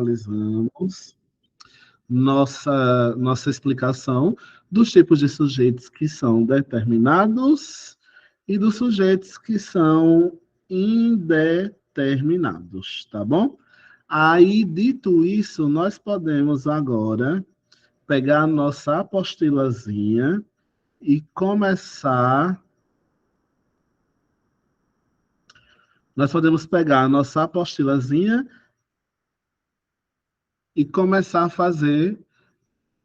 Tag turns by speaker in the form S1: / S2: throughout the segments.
S1: finalizamos nossa explicação dos tipos de sujeitos que são determinados e dos sujeitos que são indeterminados, tá bom? Aí, dito isso, nós podemos agora pegar a nossa apostilazinha e começar. Nós podemos pegar a nossa apostilazinha e começar a fazer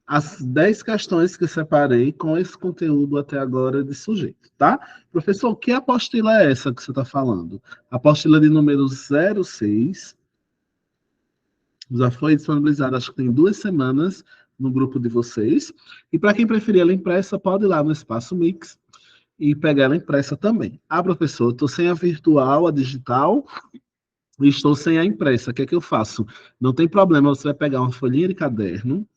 S1: as 10 questões que eu separei com esse conteúdo até agora de sujeito, tá? Professor, que apostila é essa que você está falando? A apostila de número 06, já foi disponibilizada, acho que tem 2 semanas, no grupo de vocês. E para quem preferir ela impressa, pode ir lá no Espaço Mix e pegar ela impressa também. Ah, professor, eu estou sem a virtual, a digital, e estou sem a impressa. O que é que eu faço? Não tem problema, você vai pegar uma folhinha de caderno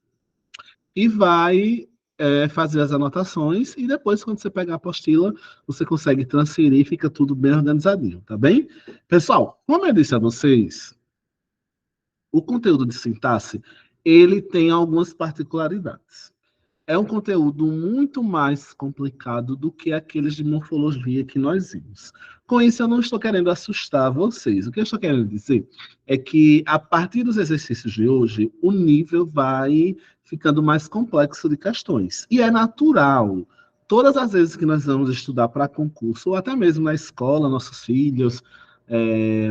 S1: e vai fazer as anotações, e depois, quando você pegar a apostila, você consegue transferir e fica tudo bem organizadinho, tá bem? Pessoal, como eu disse a vocês, o conteúdo de sintaxe, ele tem algumas particularidades. É um conteúdo muito mais complicado do que aqueles de morfologia que nós vimos. Com isso, eu não estou querendo assustar vocês. O que eu estou querendo dizer é que, a partir dos exercícios de hoje, o nível vai ficando mais complexo de questões. E é natural. Todas as vezes que nós vamos estudar para concurso, ou até mesmo na escola, nossos filhos,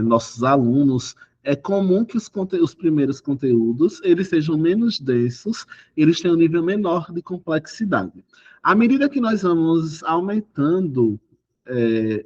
S1: nossos alunos, é comum que os primeiros conteúdos eles sejam menos densos, eles têm um nível menor de complexidade. À medida que nós vamos aumentando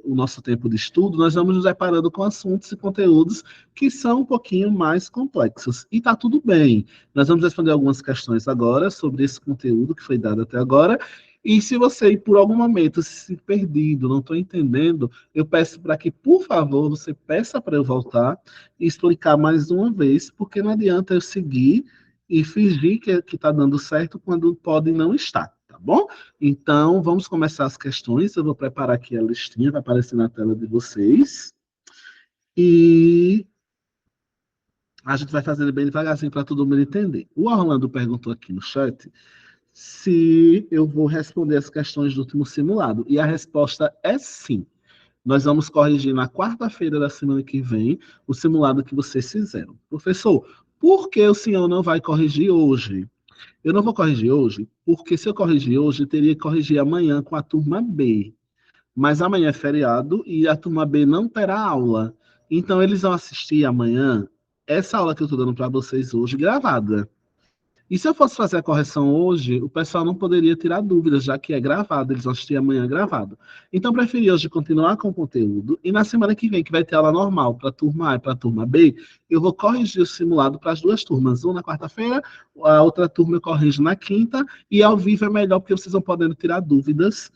S1: o nosso tempo de estudo, nós vamos nos deparando com assuntos e conteúdos que são um pouquinho mais complexos. E está tudo bem. Nós vamos responder algumas questões agora sobre esse conteúdo que foi dado até agora. E se você, por algum momento, se perdido, não estou entendendo, eu peço para que, por favor, você peça para eu voltar e explicar mais uma vez, porque não adianta eu seguir e fingir que está dando certo quando pode não estar, tá bom? Então, vamos começar as questões. Eu vou preparar aqui a listinha, vai aparecer na tela de vocês. E a gente vai fazendo bem devagarzinho para todo mundo entender. O Orlando perguntou aqui no chat se eu vou responder as questões do último simulado. E a resposta é sim. Nós vamos corrigir na quarta-feira da semana que vem o simulado que vocês fizeram. Professor, por que o senhor não vai corrigir hoje? Eu não vou corrigir hoje, porque se eu corrigir hoje, eu teria que corrigir amanhã com a turma B. Mas amanhã é feriado e a turma B não terá aula. Então, eles vão assistir amanhã essa aula que eu estou dando para vocês hoje, gravada. E se eu fosse fazer a correção hoje, o pessoal não poderia tirar dúvidas, já que é gravado, eles vão assistir amanhã gravado. Então, preferi hoje continuar com o conteúdo, e na semana que vem, que vai ter aula normal para a turma A e para a turma B, eu vou corrigir o simulado para as duas turmas, uma na quarta-feira, a outra turma eu corrijo na quinta, e ao vivo é melhor, porque vocês vão podendo tirar dúvidas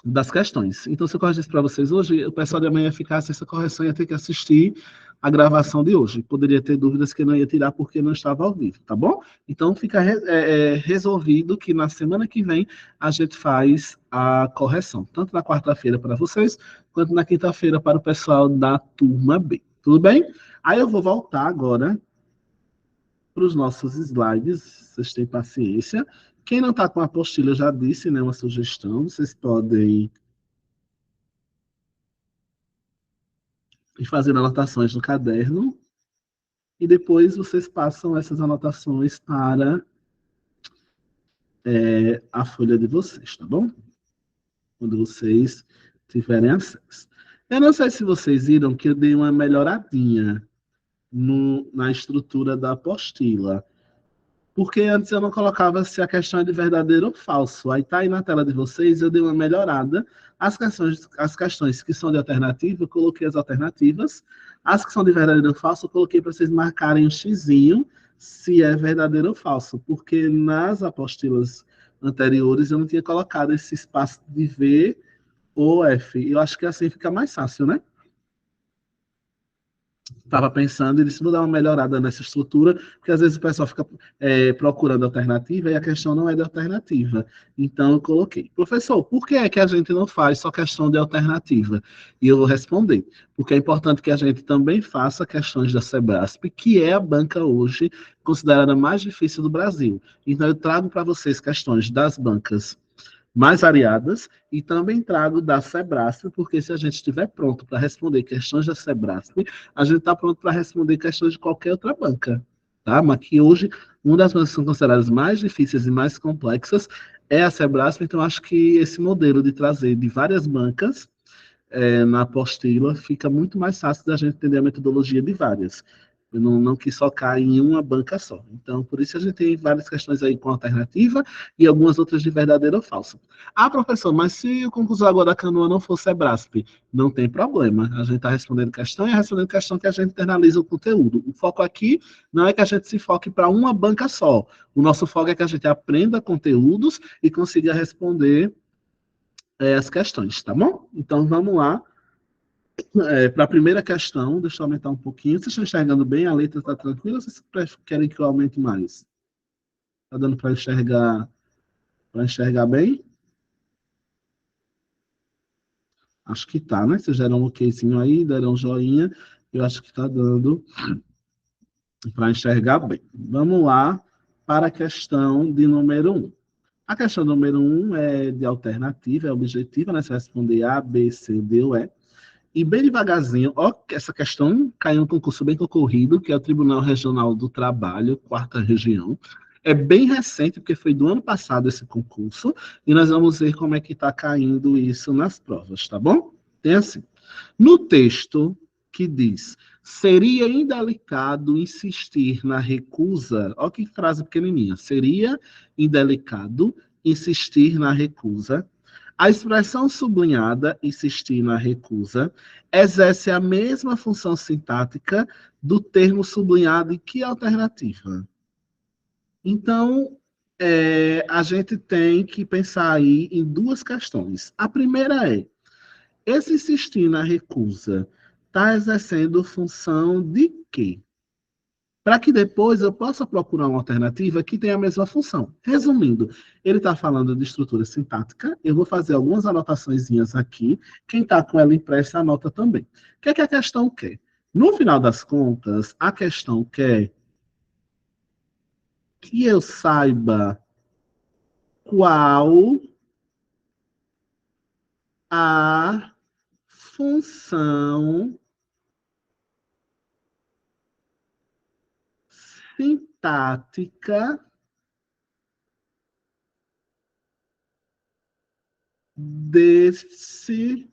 S1: das questões. Então, se eu corrigisse para vocês hoje, o pessoal de amanhã ia ficar sem essa correção, ia ter que assistir a gravação de hoje. Poderia ter dúvidas que eu não ia tirar porque não estava ao vivo, tá bom? Então, fica resolvido que na semana que vem a gente faz a correção, tanto na quarta-feira para vocês, quanto na quinta-feira para o pessoal da turma B. Tudo bem? Aí eu vou voltar agora para os nossos slides, vocês têm paciência. Quem não está com a apostila, eu já disse, né, uma sugestão, vocês podem ir fazendo anotações no caderno, e depois vocês passam essas anotações para a folha de vocês, tá bom? Quando vocês tiverem acesso. Eu não sei se vocês viram que eu dei uma melhoradinha na estrutura da apostila. Porque antes eu não colocava se a questão é de verdadeiro ou falso. Aí tá aí na tela de vocês, eu dei uma melhorada. As questões que são de alternativa, eu coloquei as alternativas. As que são de verdadeiro ou falso, eu coloquei para vocês marcarem o xizinho se é verdadeiro ou falso. Porque nas apostilas anteriores eu não tinha colocado esse espaço de V ou F. Eu acho que assim fica mais fácil, né? estava pensando e disse, vou dar uma melhorada nessa estrutura, porque às vezes o pessoal fica procurando alternativa e a questão não é de alternativa. Então eu coloquei, professor, por que é que a gente não faz só questão de alternativa? E eu vou responder, porque é importante que a gente também faça questões da Sebrasp, que é a banca hoje considerada mais difícil do Brasil. Então eu trago para vocês questões das bancas mais variadas e também trago da Sebrasp, porque se a gente estiver pronto para responder questões da Sebrasp, a gente está pronto para responder questões de qualquer outra banca, tá? Mas que hoje, uma das bancas que são consideradas mais difíceis e mais complexas é a Sebrasp, então acho que esse modelo de trazer de várias bancas na apostila, fica muito mais fácil da gente entender a metodologia de várias. Eu não quis focar em uma banca só. Então, por isso a gente tem várias questões aí com alternativa e algumas outras de verdadeiro ou falso. Ah, professor, mas se o concurso agora da Canoa não for Sebrasp, não tem problema. A gente está respondendo questão e é respondendo questão que a gente internaliza o conteúdo. O foco aqui não é que a gente se foque para uma banca só. O nosso foco é que a gente aprenda conteúdos e consiga responder as questões, tá bom? Então, vamos lá para a primeira questão, deixa eu aumentar um pouquinho. Vocês estão enxergando bem? A letra está tranquila ou vocês querem que eu aumente mais? Está dando para enxergar bem? Acho que tá, né? Vocês deram um okzinho aí, deram um joinha. Eu acho que está dando para enxergar bem. Vamos lá para a questão de número 1. A questão número 1 é de alternativa, é objetiva, né? Você vai responder A, B, C, D ou E. E bem devagarzinho, ó, essa questão caiu um concurso bem concorrido, que é o Tribunal Regional do Trabalho, quarta região. É bem recente, porque foi do ano passado esse concurso, e nós vamos ver como é que está caindo isso nas provas, tá bom? Tem assim, no texto que diz, seria indelicado insistir na recusa, ó que frase pequenininha, seria indelicado insistir na recusa. A expressão sublinhada, insistir na recusa, exerce a mesma função sintática do termo sublinhado em que alternativa? Então, a gente tem que pensar aí em duas questões. A primeira é, esse insistir na recusa está exercendo função de quê? Para que depois eu possa procurar uma alternativa que tenha a mesma função. Resumindo, ele está falando de estrutura sintática, eu vou fazer algumas anotações aqui, quem está com ela impressa anota também. O que é que a questão quer? No final das contas, a questão quer que eu saiba qual a função sintática desse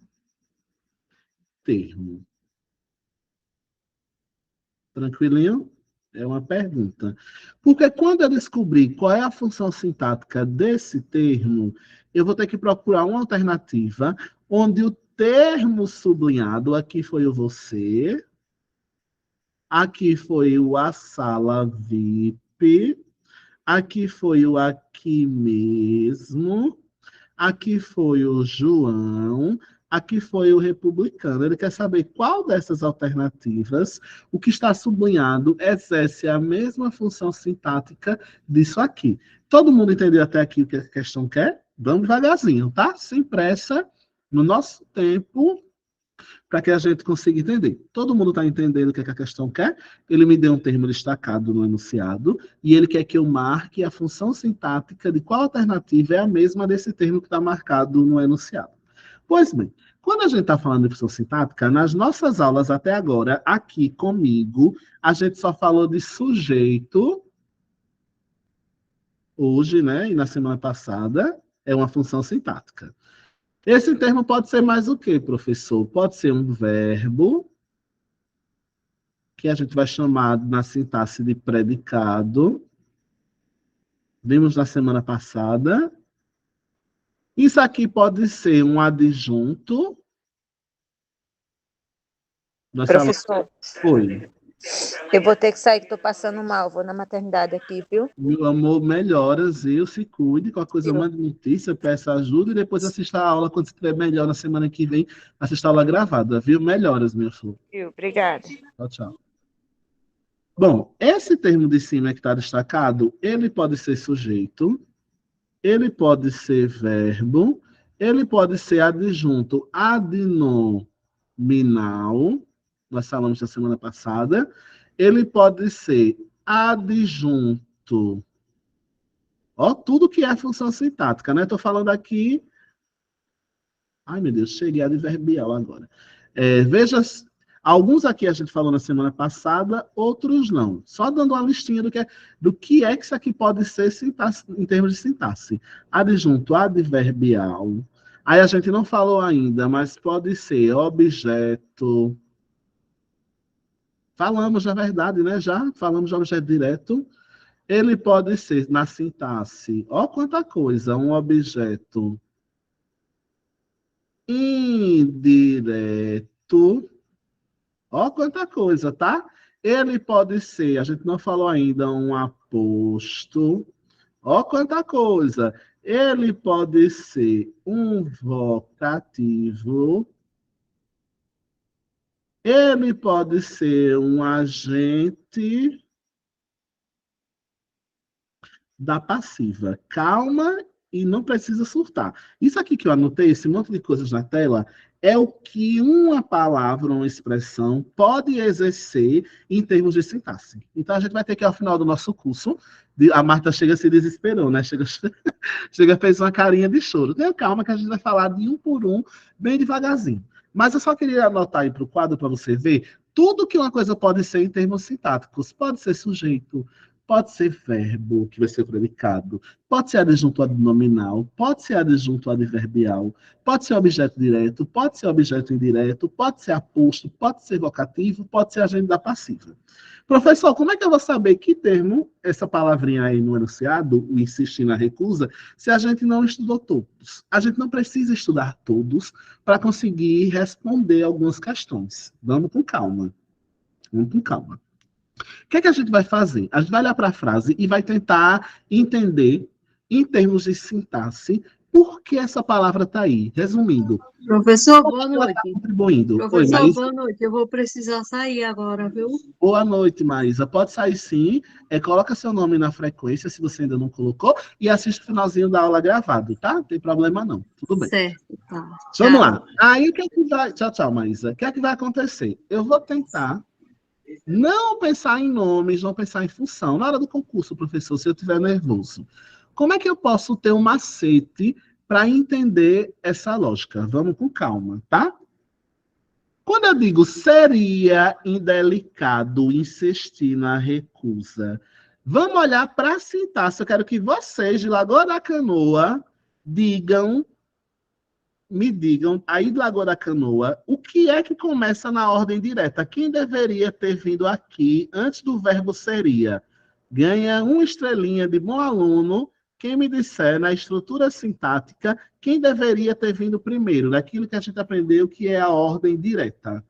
S1: termo. Tranquilinho? É uma pergunta. Porque quando eu descobrir qual é a função sintática desse termo, eu vou ter que procurar uma alternativa onde o termo sublinhado, aqui foi o você, aqui foi o a sala VIP, aqui foi o aqui mesmo, aqui foi o João, aqui foi o republicano. Ele quer saber qual dessas alternativas, o que está sublinhado, exerce a mesma função sintática disso aqui. Todo mundo entendeu até aqui o que a questão quer? Vamos devagarzinho, tá? Sem pressa, no nosso tempo, para que a gente consiga entender. Todo mundo está entendendo o que a questão quer? Ele me deu um termo destacado no enunciado e ele quer que eu marque a função sintática de qual alternativa é a mesma desse termo que está marcado no enunciado. Pois bem, quando a gente está falando de função sintática, nas nossas aulas até agora, aqui comigo, a gente só falou de sujeito, hoje, né, e na semana passada, é uma função sintática. Esse termo pode ser mais o quê, professor? Pode ser um verbo, que a gente vai chamar na sintaxe de predicado. Vimos na semana passada. Isso aqui pode ser um adjunto. Nós falamos...
S2: Professor,
S1: Foi.
S2: Eu vou ter que sair, que estou passando mal. Vou na maternidade aqui, viu?
S1: Meu amor, melhoras, viu? Se cuide, qualquer coisa,
S2: Eu,
S1: mande notícia, peça ajuda e depois assista a aula quando você estiver melhor na semana que vem. Assista a aula gravada, viu? Melhoras, minha flor.
S2: obrigada.
S1: Tchau, tchau. Bom, esse termo de cima que está destacado, ele pode ser sujeito, ele pode ser verbo, ele pode ser adjunto adnominal, nós falamos na semana passada, ele pode ser adjunto. Ó, tudo que é função sintática, né? Estou falando aqui. Ai, meu Deus, cheguei a adverbial agora. Veja, alguns aqui a gente falou na semana passada, outros não. Só dando uma listinha do que é que isso aqui pode ser sintaxe, em termos de sintaxe. Adjunto adverbial. Aí a gente não falou ainda, mas pode ser objeto. Falamos, na verdade, né? Já falamos de objeto direto. Ele pode ser, na sintaxe, ó quanta coisa, um objeto indireto, ó quanta coisa, tá? Ele pode ser, a gente não falou ainda, um aposto, ó quanta coisa. Ele pode ser um vocativo, ele pode ser um agente da passiva. Calma e não precisa surtar. Isso aqui que eu anotei, esse monte de coisas na tela, é o que uma palavra, uma expressão pode exercer em termos de sintaxe. Então a gente vai ter que, ao final do nosso curso, a Marta chega se desesperou, né? Chega fez uma carinha de choro. Tenha calma que a gente vai falar de um por um, bem devagarzinho. Mas eu só queria anotar aí para o quadro para você ver tudo que uma coisa pode ser em termos sintáticos. Pode ser sujeito, pode ser verbo, que vai ser o predicado, pode ser adjunto adnominal, pode ser adjunto adverbial, pode ser objeto direto, pode ser objeto indireto, pode ser aposto, pode ser vocativo, pode ser agente da passiva. Professor, como é que eu vou saber que termo, essa palavrinha aí no enunciado, o insistir na recusa, se a gente não estudou todos? A gente não precisa estudar todos para conseguir responder algumas questões. Vamos com calma. Vamos com calma. O que é que a gente vai fazer? A gente vai olhar para a frase e vai tentar entender, em termos de sintaxe, por que essa palavra está aí. Resumindo,
S3: Professor, boa
S1: ela está
S3: noite.
S1: contribuindo. Oi,
S3: Professor,
S1: Maísa.
S3: boa noite. Eu vou precisar sair agora, viu?
S1: Boa noite, Maísa. Pode sair sim. Coloca seu nome na frequência, se você ainda não colocou, e assiste o finalzinho da aula gravado, tá? Não tem problema não. Tudo bem.
S3: Certo, tá.
S1: Vamos lá. Aí o que é que vai. Tchau, tchau, Maísa. O que é que vai acontecer? Eu vou tentar não pensar em nomes, não pensar em função. Na hora do concurso, professor, se eu estiver nervoso, como é que eu posso ter um macete para entender essa lógica? Vamos com calma, tá? Quando eu digo seria indelicado insistir na recusa, vamos olhar para a sintaxe. Eu quero que vocês, de Lagoa da Canoa, me digam, aí de Lagoa da Canoa, o que é que começa na ordem direta? Quem deveria ter vindo aqui antes do verbo seria? Ganha uma estrelinha de bom aluno. Quem me disser na estrutura sintática, quem deveria ter vindo primeiro, daquilo que a gente aprendeu que é a ordem direta.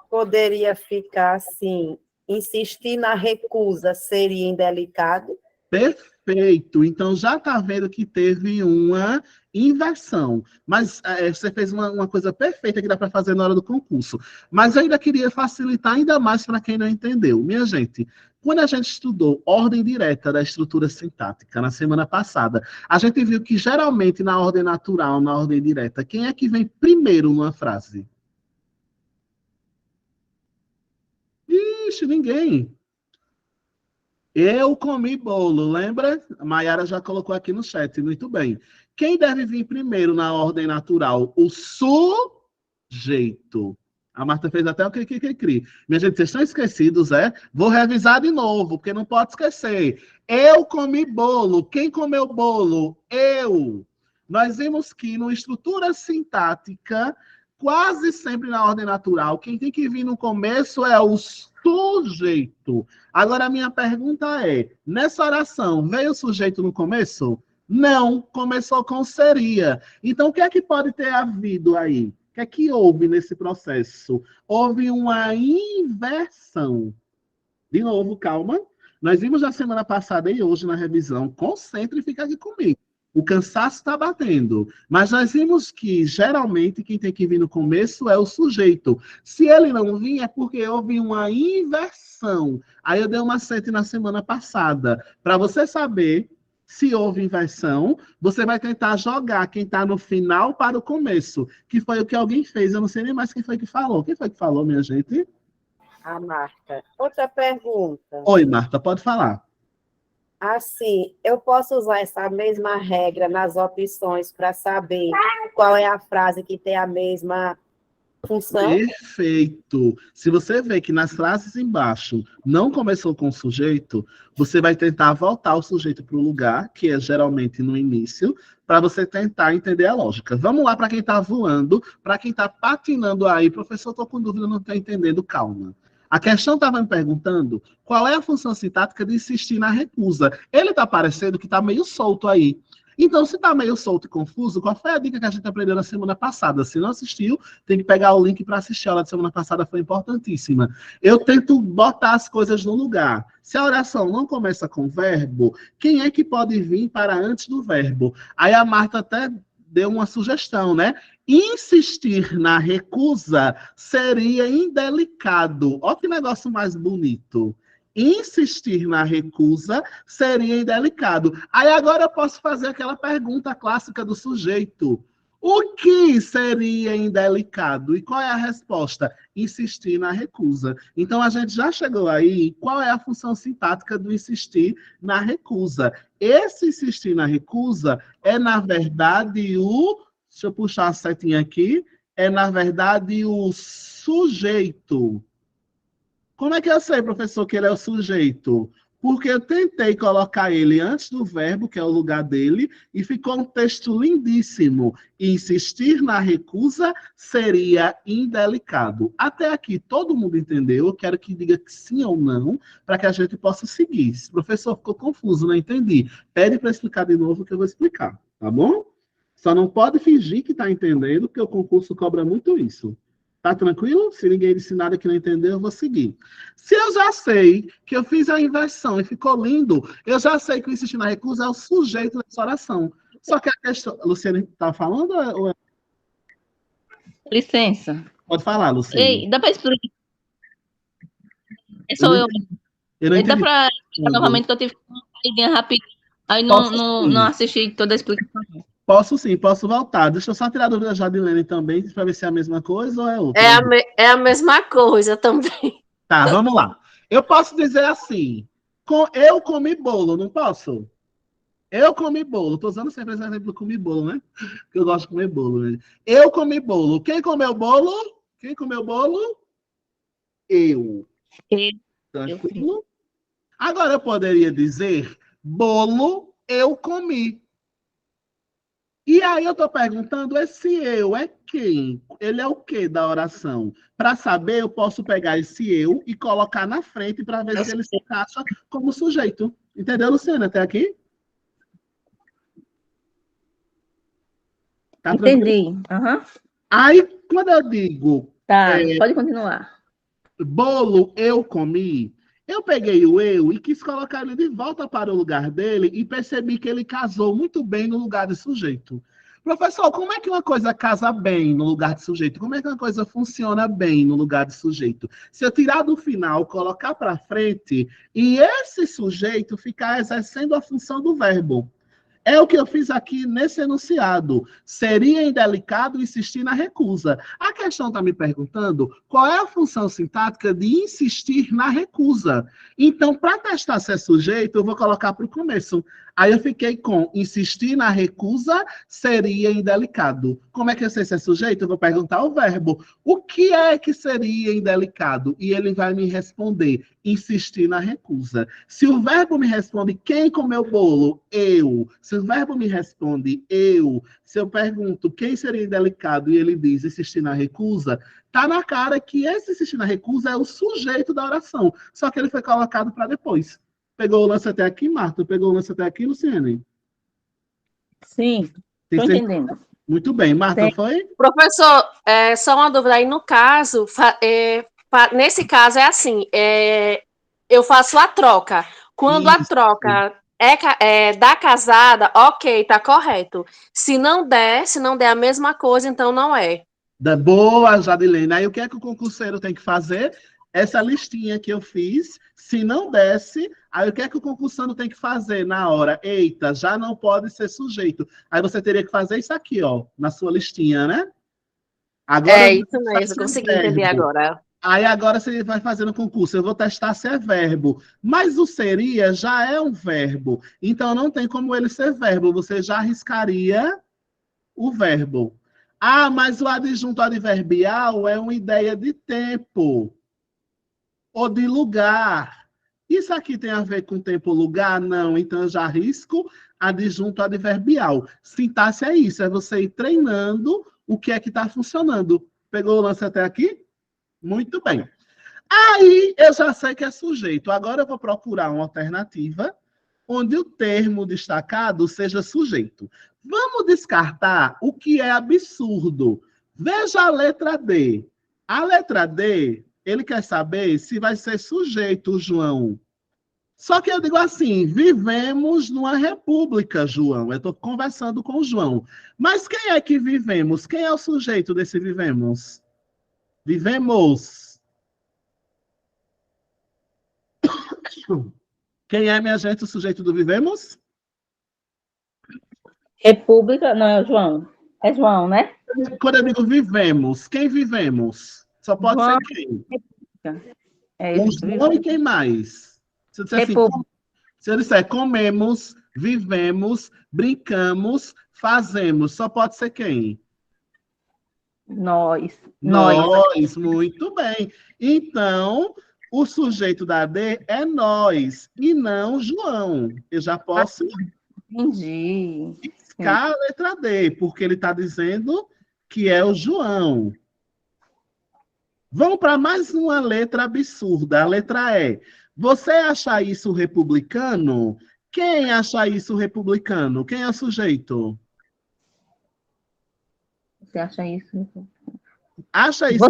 S4: Poderia ficar assim, insistir na recusa seria indelicado?
S1: Perfeito. Então já está vendo que teve uma inversão. Mas você fez uma coisa perfeita que dá para fazer na hora do concurso. Mas eu ainda queria facilitar ainda mais para quem não entendeu. Minha gente, quando a gente estudou ordem direta da estrutura sintática na semana passada, a gente viu que geralmente na ordem natural, na ordem direta, quem é que vem primeiro numa frase? Ixi, ninguém. Eu comi bolo, lembra? A Mayara já colocou aqui no chat, muito bem. Quem deve vir primeiro na ordem natural? O sujeito. A Marta fez até o cri. Minha gente, vocês estão esquecidos, é? Vou revisar de novo, porque não pode esquecer. Eu comi bolo. Quem comeu bolo? Eu. Nós vimos que, numa estrutura sintática, quase sempre na ordem natural, quem tem que vir no começo é o sujeito. Agora, a minha pergunta é, nessa oração, veio o sujeito no começo? Não, começou com seria. Então, o que é que pode ter havido aí? O que é que houve nesse processo? Houve uma inversão. De novo, calma. Nós vimos na semana passada e hoje na revisão. Concentre e fica aqui comigo. O cansaço está batendo. Mas nós vimos que, geralmente, quem tem que vir no começo é o sujeito. Se ele não vir, é porque houve uma inversão. Aí eu dei um macete na semana passada. Para você saber se houve inversão, você vai tentar jogar quem está no final para o começo. Que foi o que alguém fez. Eu não sei nem mais quem foi que falou. Quem foi que falou, minha gente?
S4: A Marta. Outra pergunta.
S1: Oi, Marta, pode falar.
S4: Assim, eu posso usar essa mesma regra nas opções para saber qual é a frase que tem a mesma função?
S1: Perfeito. Se você vê que nas frases embaixo não começou com o sujeito, você vai tentar voltar o sujeito para o lugar, que é geralmente no início, para você tentar entender a lógica. Vamos lá para quem está voando, para quem está patinando aí. Professor, estou com dúvida, não estou entendendo, calma. A questão estava me perguntando qual é a função sintática de insistir na recusa. Ele está parecendo que está meio solto aí. Então, se está meio solto e confuso, qual foi a dica que a gente aprendeu na semana passada? Se não assistiu, tem que pegar o link para assistir. A aula da semana passada foi importantíssima. Eu tento botar as coisas no lugar. Se a oração não começa com verbo, quem é que pode vir para antes do verbo? Aí a Marta até deu uma sugestão, né? Insistir na recusa seria indelicado. Olha que negócio mais bonito. Insistir na recusa seria indelicado. Aí agora eu posso fazer aquela pergunta clássica do sujeito. O que seria indelicado? E qual é a resposta? Insistir na recusa. Então a gente já chegou aí. Qual é a função sintática do insistir na recusa? Esse insistir na recusa é, na verdade, o... Deixa eu puxar a setinha aqui. É, na verdade, o sujeito. Como é que eu sei, professor, que ele é o sujeito? Porque eu tentei colocar ele antes do verbo, que é o lugar dele, e ficou um texto lindíssimo. Insistir na recusa seria indelicado. Até aqui, todo mundo entendeu? Eu quero que diga que sim ou não, para que a gente possa seguir. Se o professor ficou confuso, não entendi, pede para explicar de novo que eu vou explicar, tá bom? Só não pode fingir que está entendendo, porque o concurso cobra muito isso. Tá tranquilo? Se ninguém disse nada que não entendeu, eu vou seguir. Se eu já sei que eu fiz a inversão e ficou lindo, eu já sei que o insistir na recusa é o sujeito dessa oração. Só que a questão... Luciane está falando? Ou...
S2: Licença.
S1: Pode falar, Luciane.
S2: Ei, dá para explicar? Sou eu.
S1: Eu não
S2: Dá
S1: entendi.
S2: para novamente que eu tive uma saída rápida. Aí não assisti toda a explicação.
S1: Posso sim, posso voltar. Deixa eu só tirar a dúvida da Jadilene também, para ver se é a mesma coisa ou é outra.
S5: É a mesma coisa também.
S1: Tá, vamos lá. Eu posso dizer assim, eu comi bolo, não posso? Eu comi bolo. Estou usando sempre esse exemplo do comi bolo, né? Porque eu gosto de comer bolo, né? Eu comi bolo. Quem comeu bolo? Quem comeu bolo? Eu. Tranquilo? Agora eu poderia dizer, bolo eu comi. E aí eu estou perguntando, esse eu é quem? Ele é o que da oração? Para saber, eu posso pegar esse eu e colocar na frente para ver se ele se encaixa como sujeito. Entendeu, Luciana? Até aqui? Tá
S2: Entendi. Uhum.
S1: Aí, quando eu digo...
S2: Tá, pode continuar.
S1: Bolo eu comi, eu peguei o eu e quis colocar ele de volta para o lugar dele e percebi que ele casou muito bem no lugar de sujeito. Professor, como é que uma coisa casa bem no lugar de sujeito? Como é que uma coisa funciona bem no lugar de sujeito? Se eu tirar do final, colocar para frente e esse sujeito ficar exercendo a função do verbo. É o que eu fiz aqui nesse enunciado. Seria indelicado insistir na recusa. A questão está me perguntando qual é a função sintática de insistir na recusa. Então, para testar se é sujeito, eu vou colocar para o começo. Aí eu fiquei com insistir na recusa seria indelicado. Como é que eu sei se é sujeito? Eu vou perguntar o verbo. O que é que seria indelicado? E ele vai me responder insistir na recusa. Se o verbo me responde quem comeu bolo? Eu. Se o verbo me responde eu. Se eu pergunto quem seria indelicado e ele diz insistir na recusa, tá na cara que esse insistir na recusa é o sujeito da oração. Só que ele foi colocado para depois. Pegou o lance até aqui, Marta? Pegou o lance até aqui, Luciane?
S2: Sim, estou entendendo.
S1: Muito bem. Marta,
S2: Sim.
S1: foi?
S5: Professor, só uma dúvida aí. No caso, nesse caso é assim, Eu faço a troca. Quando a
S1: Isso.
S5: troca é da casada, ok, tá correto. Se não der a mesma coisa, então não é.
S1: Boa, Jadilene. Aí o que é que o concurseiro tem que fazer? Essa listinha que eu fiz, se não desse, aí o que é que o concursando tem que fazer na hora? Eita, já não pode ser sujeito. Aí você teria que fazer isso aqui, ó, na sua listinha, né? Agora
S5: É
S1: eu vou
S5: isso
S1: testar
S5: mesmo,
S1: se é
S5: consegui entender
S1: verbo.
S5: agora.
S1: Aí agora você vai fazer no concurso, eu vou testar se é verbo. Mas o seria já é um verbo. Então não tem como ele ser verbo. Você já arriscaria o verbo. Ah, mas o adjunto adverbial é uma ideia de tempo ou de lugar. Isso aqui tem a ver com tempo ou lugar? Não. Então eu já arrisco adjunto adverbial. Sintaxe é isso, é você ir treinando o que é que está funcionando. Pegou o lance até aqui? Muito bem. Aí eu já sei que é sujeito. Agora eu vou procurar uma alternativa onde o termo destacado seja sujeito. Vamos descartar o que é absurdo. Veja a letra D. A letra D, ele quer saber se vai ser sujeito, João. Só que eu digo assim, vivemos numa república, João. Eu estou conversando com o João. Mas quem é que vivemos? Quem é o sujeito desse vivemos? Vivemos. Quem é, minha gente, o sujeito do vivemos?
S2: República, não, é João. É João, né?
S1: Quando eu digo vivemos, quem vivemos? Só pode ser
S2: João,
S1: quem?
S2: é
S1: O
S2: isso.
S1: João e quem mais? Se eu disser assim,
S2: República,
S1: se eu disser comemos, vivemos, brincamos, fazemos, só pode ser quem?
S2: nós.
S1: Nós, muito bem. Então, o sujeito da D é nós, e não João. Eu já posso
S2: Entendi.
S1: riscar a letra D, porque ele está dizendo que é o João. Vamos para mais uma letra absurda, a letra E. Você acha isso republicano? Quem acha isso republicano? Quem é o sujeito?
S2: Você acha isso?
S1: Acha isso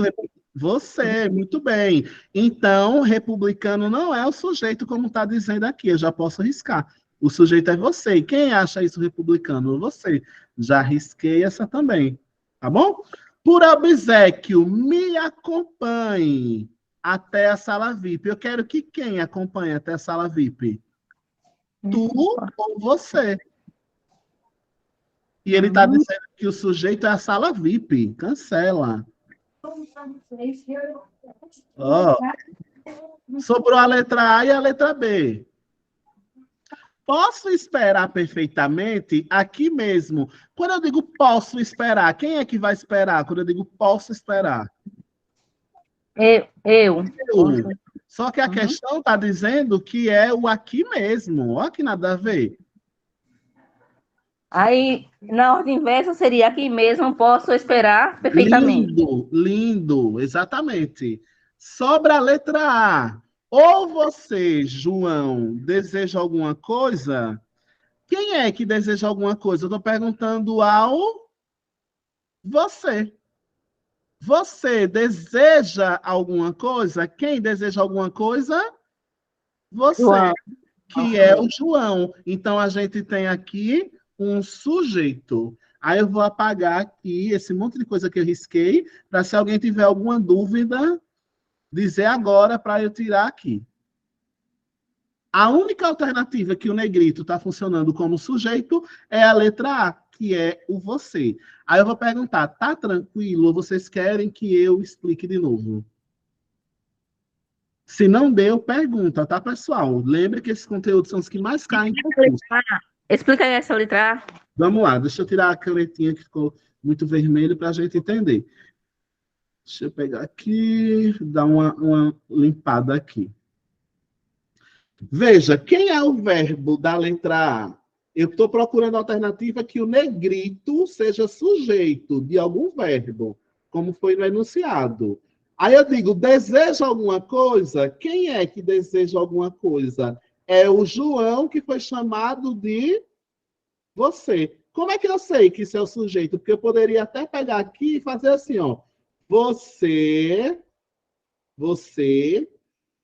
S1: Você, muito bem. Então, republicano não é o sujeito, como está dizendo aqui. Eu já posso riscar. O sujeito é você. E quem acha isso republicano? Você. Já risquei essa também. Tá bom? Por obséquio, me acompanhe até a sala VIP. Eu quero que quem acompanhe até a sala VIP? Tu ou você? E ele está dizendo que o sujeito é a sala VIP. Cancela. Ó, sobrou a letra A e a letra B. Posso esperar perfeitamente aqui mesmo. Quando eu digo posso esperar, quem é que vai esperar? Quando eu digo posso esperar?
S2: Eu.
S1: Eu. Só que a questão está dizendo que é o aqui mesmo. Olha que nada a ver.
S2: Aí, na ordem inversa, seria aqui mesmo, posso esperar perfeitamente.
S1: Lindo, lindo, exatamente. Sobra a letra A. Ou você, João, deseja alguma coisa? Quem é que deseja alguma coisa? Eu estou perguntando ao você. Você deseja alguma coisa? Quem deseja alguma coisa? Você,
S2: João.
S1: que é o João. Então, a gente tem aqui um sujeito. Aí eu vou apagar aqui esse monte de coisa que eu risquei, para se alguém tiver alguma dúvida, dizer agora para eu tirar aqui. A única alternativa que o negrito está funcionando como sujeito é a letra A, que é o você. Aí eu vou perguntar, tá tranquilo ou vocês querem que eu explique de novo? Se não deu, pergunta, tá, pessoal? Lembre que esses conteúdos são os que mais caem em concurso.
S2: Explica aí essa letra A.
S1: Vamos lá, deixa eu tirar a canetinha que ficou muito vermelho para a gente entender. Deixa eu pegar aqui, dar uma limpada aqui. Veja, quem é o verbo da letra A? Eu estou procurando a alternativa que o negrito seja sujeito de algum verbo, como foi no enunciado. Aí eu digo, deseja alguma coisa? Quem é que deseja alguma coisa? É o João, que foi chamado de você. Como é que eu sei que isso é o sujeito? Porque eu poderia até pegar aqui e fazer assim, ó. Você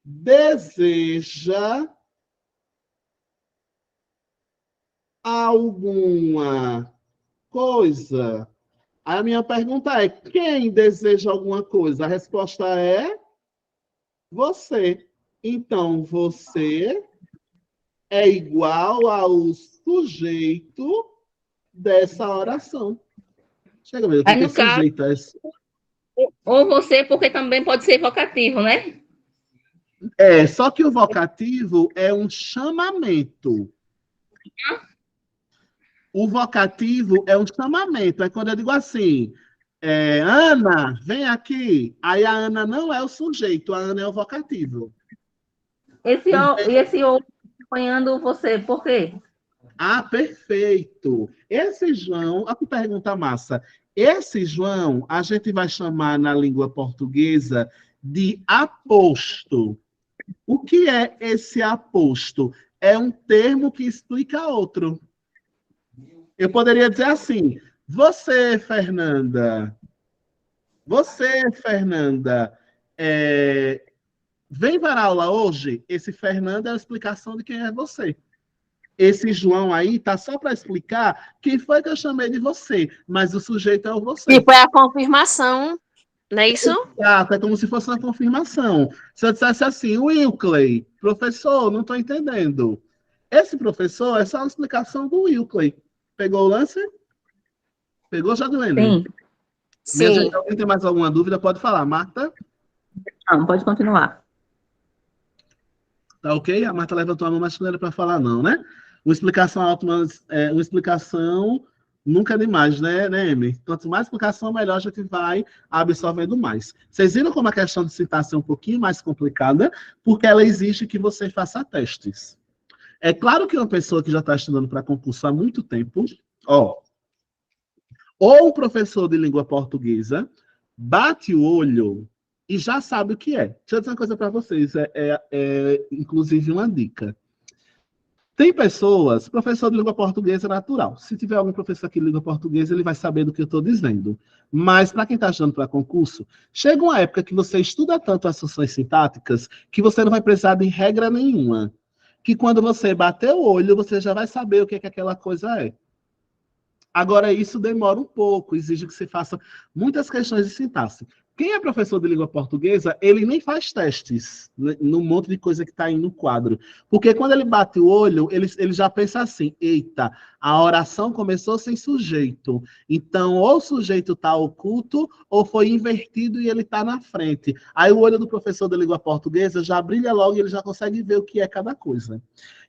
S1: deseja alguma coisa. Aí a minha pergunta é: quem deseja alguma coisa? A resposta é você. Então, você é igual ao sujeito dessa oração. Chega mesmo,
S2: Aí,
S1: porque
S2: no caso,
S1: sujeito é...
S2: ou você, porque também pode ser vocativo, né?
S1: Só que o vocativo é um chamamento. O vocativo é um chamamento. É quando eu digo assim, Ana, vem aqui. Aí a Ana não é o sujeito, a Ana é o vocativo.
S2: Esse outro acompanhando você, por quê?
S1: Ah, perfeito. Esse João, olha que pergunta massa. Esse João, a gente vai chamar na língua portuguesa de aposto. O que é esse aposto? É um termo que explica outro. Eu poderia dizer assim: você, Fernanda, vem para a aula hoje? Esse Fernanda é a explicação de quem é você. Esse João aí tá só para explicar quem foi que eu chamei de você, mas o sujeito é o você.
S5: Tipo, é a confirmação, não é isso?
S1: Exato, é como se fosse uma confirmação. Se eu dissesse assim, Wilkley, professor, não estou entendendo. Esse professor é só uma explicação do Wilkley. Pegou o lance? Pegou, Jadilene?
S2: Sim.
S1: Minha
S5: Sim.
S1: gente, alguém tem mais alguma dúvida? Pode falar. Marta?
S2: Não, pode continuar.
S1: Tá ok? A Marta levantou a mão, mas não era para falar, não, né? Uma explicação nunca é demais, né, Amy? Quanto mais explicação, melhor a gente vai absorvendo mais. Vocês viram como a questão de sintaxe é um pouquinho mais complicada, porque ela exige que você faça testes. É claro que uma pessoa que já está estudando para concurso há muito tempo, ou um professor de língua portuguesa, bate o olho e já sabe o que é. Deixa eu dizer uma coisa para vocês, inclusive uma dica. Tem pessoas, professor de língua portuguesa é natural. Se tiver algum professor aqui de língua portuguesa, ele vai saber do que eu estou dizendo. Mas, para quem está estudando para concurso, chega uma época que você estuda tanto as funções sintáticas que você não vai precisar de regra nenhuma. Que quando você bater o olho, você já vai saber o que aquela coisa é. Agora, isso demora um pouco, exige que você faça muitas questões de sintaxe. Quem é professor de língua portuguesa, ele nem faz testes no monte de coisa que está aí no quadro. Porque quando ele bate o olho, ele já pensa assim, eita, a oração começou sem sujeito. Então, ou o sujeito está oculto, ou foi invertido e ele está na frente. Aí o olho do professor de língua portuguesa já brilha logo e ele já consegue ver o que é cada coisa.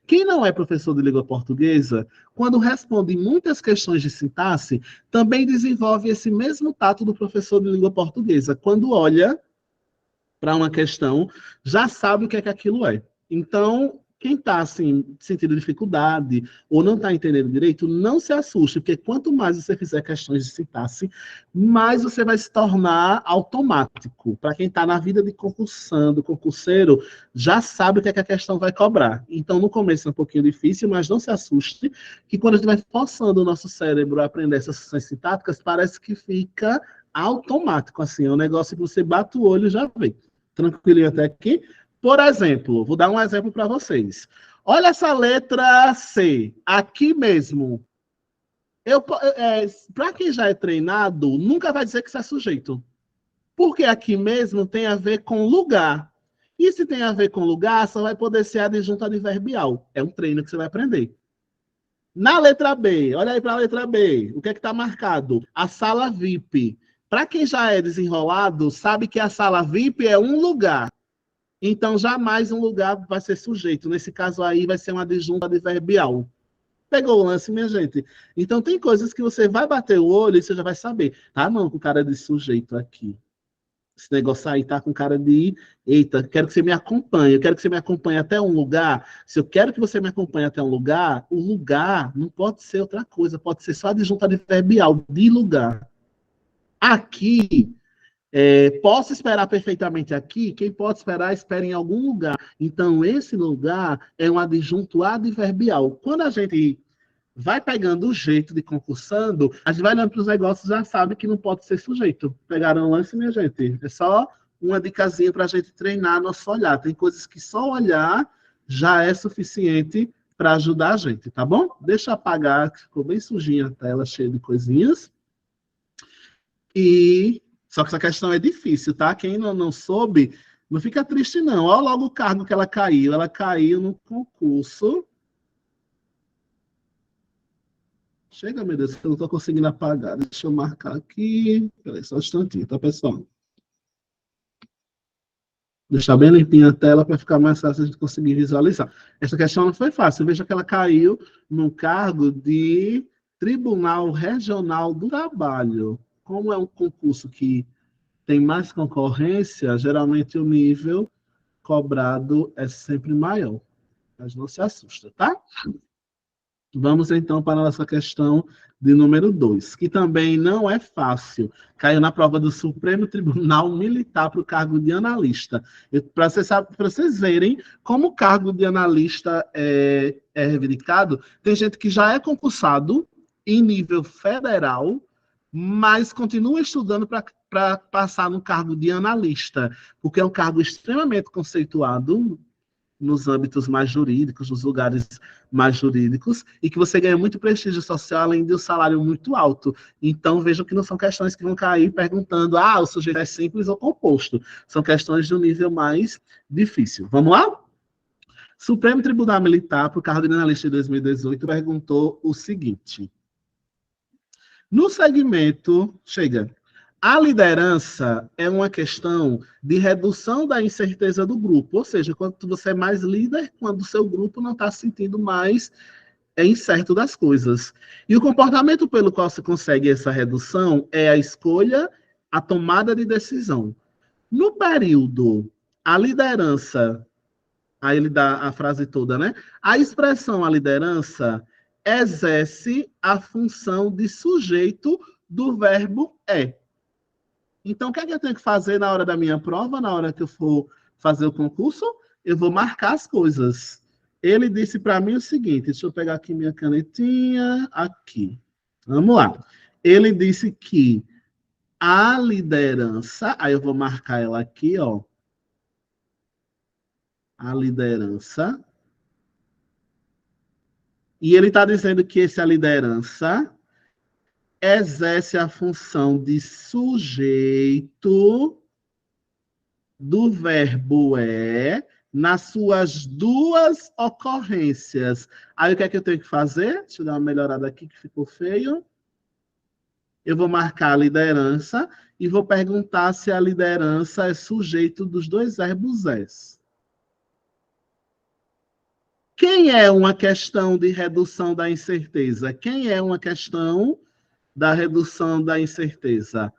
S1: Quem não é professor de língua portuguesa, quando responde muitas questões de sintaxe, também desenvolve esse mesmo tato do professor de língua portuguesa. Quando olha para uma questão, já sabe o que é que aquilo é. Então, quem está assim, sentindo dificuldade ou não está entendendo direito, não se assuste, porque quanto mais você fizer questões de sintaxe, mais você vai se tornar automático. Para quem está na vida de concursando, concurseiro, já sabe o que é que a questão vai cobrar. Então, no começo é um pouquinho difícil, mas não se assuste, que quando a gente vai forçando o nosso cérebro a aprender essas funções sintáticas, parece que fica automático, assim, é um negócio que você bate o olho e já vê. Tranquilinho até aqui? Por exemplo, vou dar um exemplo para vocês. Olha essa letra C, aqui mesmo. Para quem já é treinado, nunca vai dizer que isso é sujeito. Porque aqui mesmo tem a ver com lugar. E se tem a ver com lugar, só vai poder ser adjunto adverbial. É um treino que você vai aprender. Na letra B, olha aí para a letra B. O que é que está marcado? A sala VIP. Para quem já é desenrolado, sabe que a sala VIP é um lugar. Então, jamais um lugar vai ser sujeito. Nesse caso aí, vai ser um adjunto adverbial. Pegou o lance, minha gente? Então, tem coisas que você vai bater o olho e você já vai saber. Tá, não, com cara de sujeito aqui. Esse negócio aí tá com cara de... Eita, quero que você me acompanhe. Eu quero que você me acompanhe até um lugar. Se eu quero que você me acompanhe até um lugar, o lugar não pode ser outra coisa. Pode ser só adjunto adverbial, de lugar. Aqui... posso esperar perfeitamente aqui? Quem pode esperar, espera em algum lugar. Então, esse lugar é um adjunto adverbial. Quando a gente vai pegando o jeito de concursando, a gente vai olhando para os negócios e já sabe que não pode ser sujeito. Pegaram o lance, minha gente? É só uma dicasinha para a gente treinar nosso olhar. Tem coisas que só olhar já é suficiente para ajudar a gente, tá bom? Deixa eu apagar, que ficou bem sujinha a tela, cheia de coisinhas. Só que essa questão é difícil, tá? Quem não soube, não fica triste, não. Olha logo o cargo que ela caiu. Ela caiu no concurso. Chega, meu Deus, que eu não estou conseguindo apagar. Deixa eu marcar aqui. Peraí, só um instantinho, tá, pessoal? Deixar bem limpinha a tela para ficar mais fácil a gente conseguir visualizar. Essa questão não foi fácil. Veja que ela caiu no cargo de Tribunal Regional do Trabalho. Como é um concurso que tem mais concorrência, geralmente o nível cobrado é sempre maior. Mas não se assusta, tá? Vamos, então, para a nossa questão de número 2, que também não é fácil. Caiu na prova do Supremo Tribunal Militar para o cargo de analista. Para vocês verem como o cargo de analista é reivindicado, tem gente que já é concursado em nível federal, mas continua estudando para passar no cargo de analista, porque é um cargo extremamente conceituado nos âmbitos mais jurídicos, nos lugares mais jurídicos, e que você ganha muito prestígio social, além de um salário muito alto. Então, vejam que não são questões que vão cair perguntando, o sujeito é simples ou composto. São questões de um nível mais difícil. Vamos lá? Supremo Tribunal Militar, para o cargo de analista de 2018, perguntou o seguinte. No segmento, a liderança é uma questão de redução da incerteza do grupo, ou seja, quando você é mais líder, quando o seu grupo não está se sentindo mais incerto das coisas. E o comportamento pelo qual se consegue essa redução é a escolha, a tomada de decisão. No período, a liderança, aí ele dá a frase toda, né? A expressão a liderança exerce a função de sujeito do verbo é. Então, o que é que eu tenho que fazer na hora da minha prova, na hora que eu for fazer o concurso? Eu vou marcar as coisas. Ele disse para mim o seguinte, deixa eu pegar aqui minha canetinha, aqui. Vamos lá. Ele disse que a liderança, aí eu vou marcar ela aqui, ó. A liderança. E ele está dizendo que essa liderança exerce a função de sujeito do verbo é nas suas duas ocorrências. Aí o que é que eu tenho que fazer? Deixa eu dar uma melhorada aqui que ficou feio. Eu vou marcar a liderança e vou perguntar se a liderança é sujeito dos dois verbos es. Quem é uma questão de redução da incerteza? Quem é uma questão da redução da incerteza?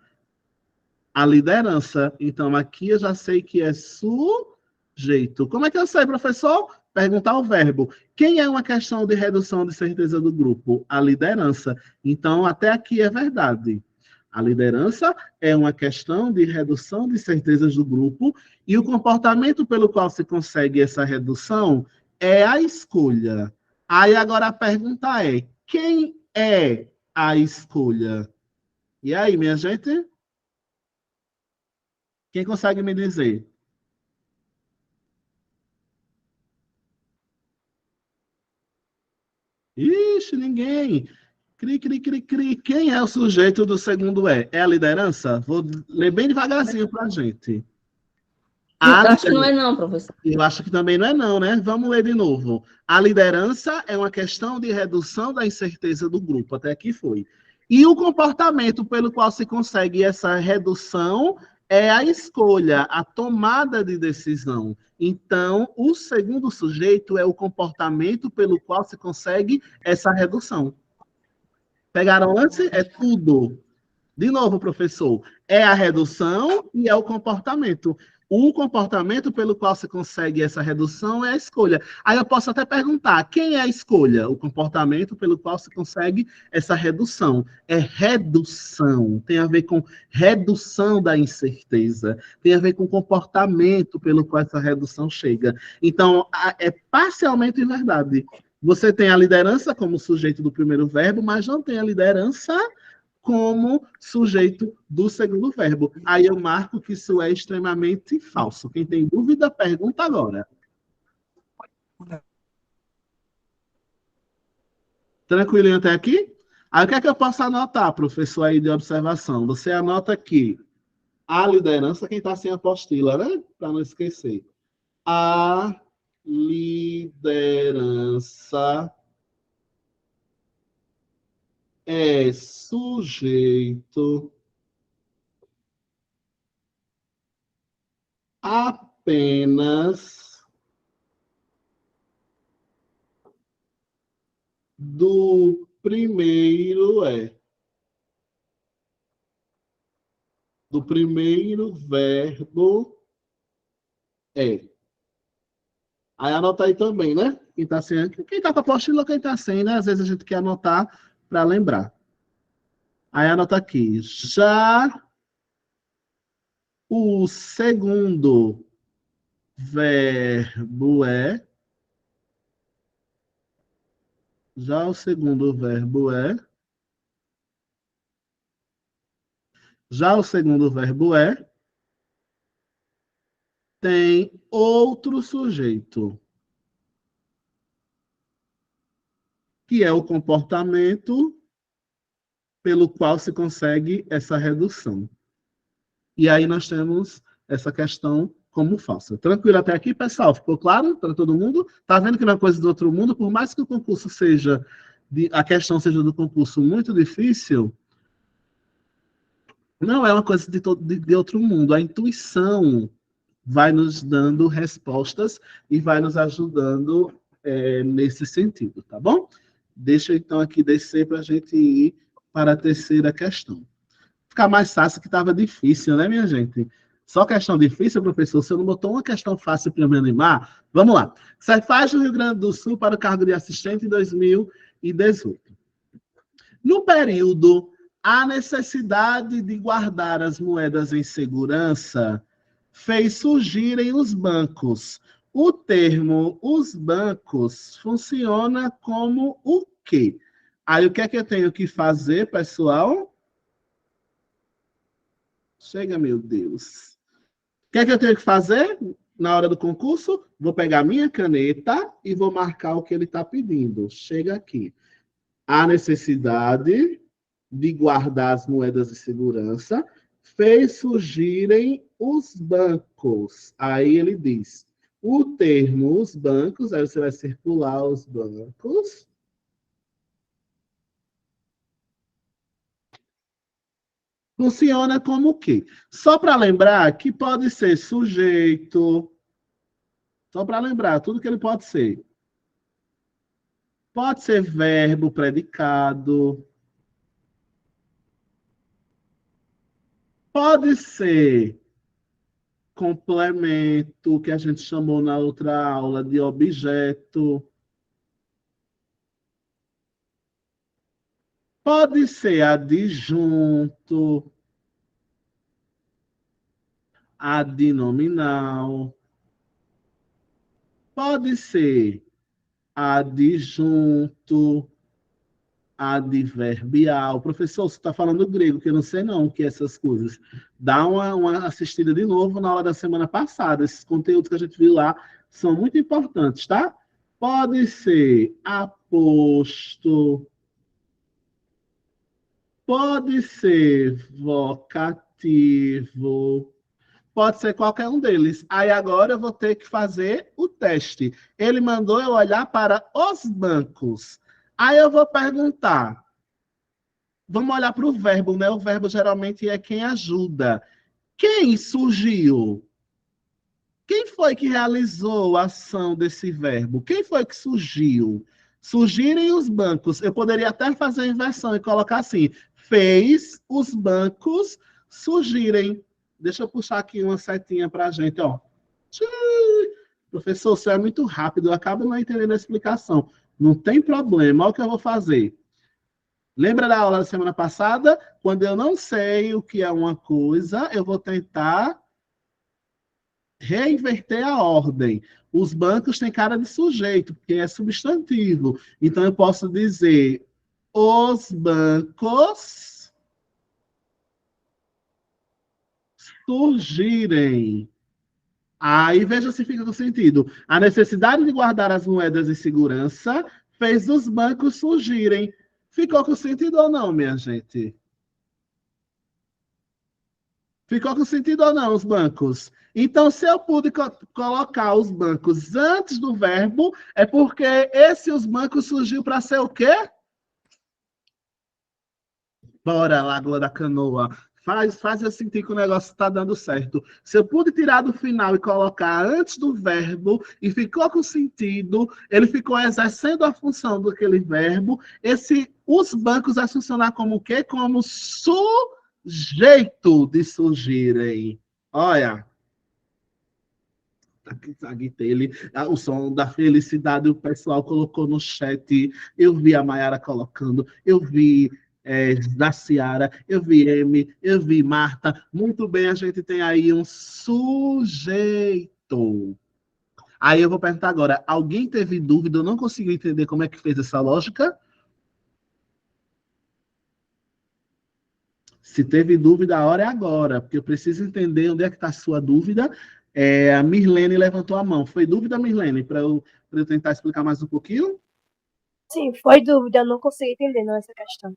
S1: A liderança. Então, aqui eu já sei que é sujeito. Como é que eu sei, professor? Perguntar o verbo. Quem é uma questão de redução de certeza do grupo? A liderança. Então, até aqui é verdade. A liderança é uma questão de redução de certezas do grupo e o comportamento pelo qual se consegue essa redução é a escolha. Aí agora a pergunta é, quem é a escolha? E aí, minha gente? Quem consegue me dizer? Ixi, ninguém. Cri, cri, cri, cri. Quem é o sujeito do segundo é? É a liderança? Vou ler bem devagarzinho para a gente.
S2: Eu acho que não é não, professor.
S1: Eu acho que também não é não, né? Vamos ler de novo. A liderança é uma questão de redução da incerteza do grupo. Até aqui foi. E o comportamento pelo qual se consegue essa redução é a escolha, a tomada de decisão. Então, o segundo sujeito é o comportamento pelo qual se consegue essa redução. Pegaram o lance? É tudo. De novo, professor. É a redução e é o comportamento. O comportamento pelo qual se consegue essa redução é a escolha. Aí eu posso até perguntar, quem é a escolha? O comportamento pelo qual se consegue essa redução. É redução, tem a ver com redução da incerteza, tem a ver com o comportamento pelo qual essa redução chega. Então, é parcialmente verdade. Você tem a liderança como sujeito do primeiro verbo, mas não tem a liderança como sujeito do segundo verbo. Aí eu marco que isso é extremamente falso. Quem tem dúvida, pergunta agora. Tranquilinho até aqui? Aí o que é que eu posso anotar, professor, aí de observação? Você anota aqui a liderança, quem está sem apostila, né? Para não esquecer. A liderança é sujeito apenas do primeiro do primeiro verbo é. Aí anota aí também, né? Quem tá com a apostila, quem tá sem, né? Às vezes a gente quer anotar para lembrar. Aí anota aqui. Já o segundo verbo é. Já o segundo verbo é. Já o segundo verbo é. Tem outro sujeito, que é o comportamento pelo qual se consegue essa redução. E aí nós temos essa questão como falsa. Tranquilo até aqui, pessoal? Ficou claro para todo mundo? Tá vendo que não é coisa do outro mundo? Por mais que o concurso seja, a questão seja do concurso muito difícil, não é uma coisa de outro mundo. A intuição vai nos dando respostas e vai nos ajudando nesse sentido, tá bom? Deixa eu, então, aqui descer para a gente ir para a terceira questão. Ficar mais fácil que estava difícil, né, minha gente? Só questão difícil, professor? Você não botou uma questão fácil para me animar? Vamos lá. Cefaz do Rio Grande do Sul para o cargo de assistente em 2018. No período, a necessidade de guardar as moedas em segurança fez surgirem os bancos. O termo os bancos funciona como o quê? Aí o que é que eu tenho que fazer, pessoal? Chega, meu Deus. O que é que eu tenho que fazer na hora do concurso? Vou pegar minha caneta e vou marcar o que ele está pedindo. Chega aqui. A necessidade de guardar as moedas de segurança fez surgirem os bancos. Aí ele diz, o termo os bancos, aí você vai circular os bancos. Funciona como o quê? Só para lembrar que pode ser sujeito, só para lembrar tudo que ele pode ser. Pode ser verbo, predicado. Pode ser complemento, que a gente chamou na outra aula de objeto. Pode ser adjunto, adnominal. Pode ser adjunto, adverbial. Professor, você está falando grego, que eu não sei não o que é essas coisas. Dá uma assistida de novo na aula da semana passada. Esses conteúdos que a gente viu lá são muito importantes, tá? Pode ser aposto, pode ser vocativo, pode ser qualquer um deles. Aí agora eu vou ter que fazer o teste. Ele mandou eu olhar para os bancos. Aí eu vou perguntar. Vamos olhar para o verbo, né? O verbo geralmente é quem ajuda. Quem surgiu? Quem foi que realizou a ação desse verbo? Quem foi que surgiu? Surgirem os bancos. Eu poderia até fazer a inversão e colocar assim: fez os bancos surgirem. Deixa eu puxar aqui uma setinha para a gente, ó. Professor, você é muito rápido, eu acabo não entendendo a explicação. Não tem problema, olha o que eu vou fazer. Lembra da aula da semana passada? Quando eu não sei o que é uma coisa, eu vou tentar reinverter a ordem. Os bancos têm cara de sujeito, porque é substantivo. Então, eu posso dizer os bancos surgirem. Aí veja se fica com sentido. A necessidade de guardar as moedas em segurança fez os bancos surgirem. Ficou com sentido ou não, minha gente? Ficou com sentido ou não os bancos? Então, se eu pude colocar os bancos antes do verbo, é porque os bancos surgiu para ser o quê? Bora, Lagoa da Canoa. Faz eu sentir que o negócio está dando certo. Se eu pude tirar do final e colocar antes do verbo e ficou com sentido, ele ficou exercendo a função daquele verbo, os bancos vai funcionar como o quê? Como sujeito de surgirem. Olha. O som da felicidade o pessoal colocou no chat. Eu vi a Mayara colocando, eu vi da Ciara, eu vi M, eu vi Marta. Muito bem, a gente tem aí um sujeito. Aí eu vou perguntar agora, alguém teve dúvida? Eu não consigo entender como é que fez essa lógica? Se teve dúvida, a hora é agora, porque eu preciso entender onde é que está a sua dúvida. A Mirlene levantou a mão. Foi dúvida, Mirlene, para eu tentar explicar mais um pouquinho?
S6: Sim, foi dúvida, eu não consegui entender não, essa questão.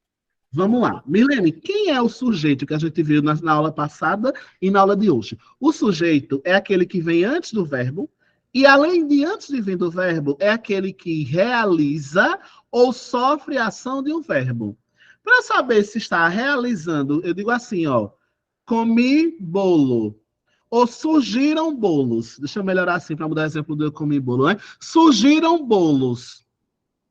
S1: Vamos lá. Mirlene, quem é o sujeito que a gente viu na aula passada e na aula de hoje? O sujeito é aquele que vem antes do verbo, e além de antes de vir do verbo, é aquele que realiza ou sofre a ação de um verbo. Para saber se está realizando, eu digo assim, ó, comi bolo. Ou surgiram bolos. Deixa eu melhorar assim para mudar o exemplo do eu comi bolo, né? Surgiram bolos.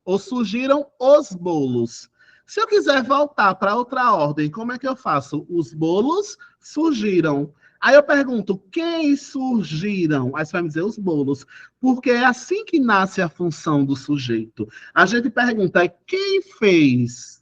S1: Ou surgiram os bolos. Se eu quiser voltar para outra ordem, como é que eu faço? Os bolos surgiram. Aí eu pergunto, quem surgiram? Aí você vai me dizer, os bolos. Porque é assim que nasce a função do sujeito. A gente pergunta, quem fez?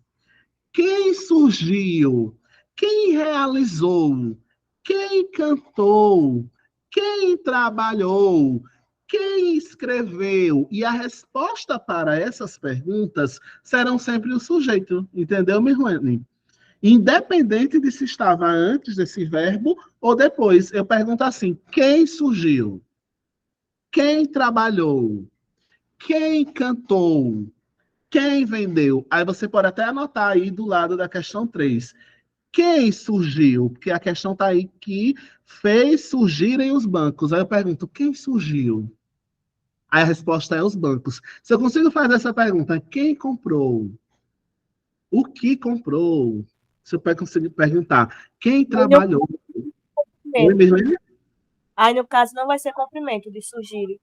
S1: Quem surgiu? Quem realizou? Quem cantou? Quem trabalhou? Quem escreveu? E a resposta para essas perguntas serão sempre o sujeito. Entendeu, Mirlene? Independente de se estava antes desse verbo ou depois. Eu pergunto assim, quem surgiu? Quem trabalhou? Quem cantou? Quem vendeu? Aí você pode até anotar aí do lado da questão 3. Quem surgiu? Porque a questão está aí que fez surgirem os bancos. Aí eu pergunto, quem surgiu? Aí a resposta é os bancos. Se eu consigo fazer essa pergunta, quem comprou? O que comprou? Se eu conseguir perguntar, quem trabalhou? Oi, Mirlene?
S6: Aí, no caso, não vai ser comprimento de surgir.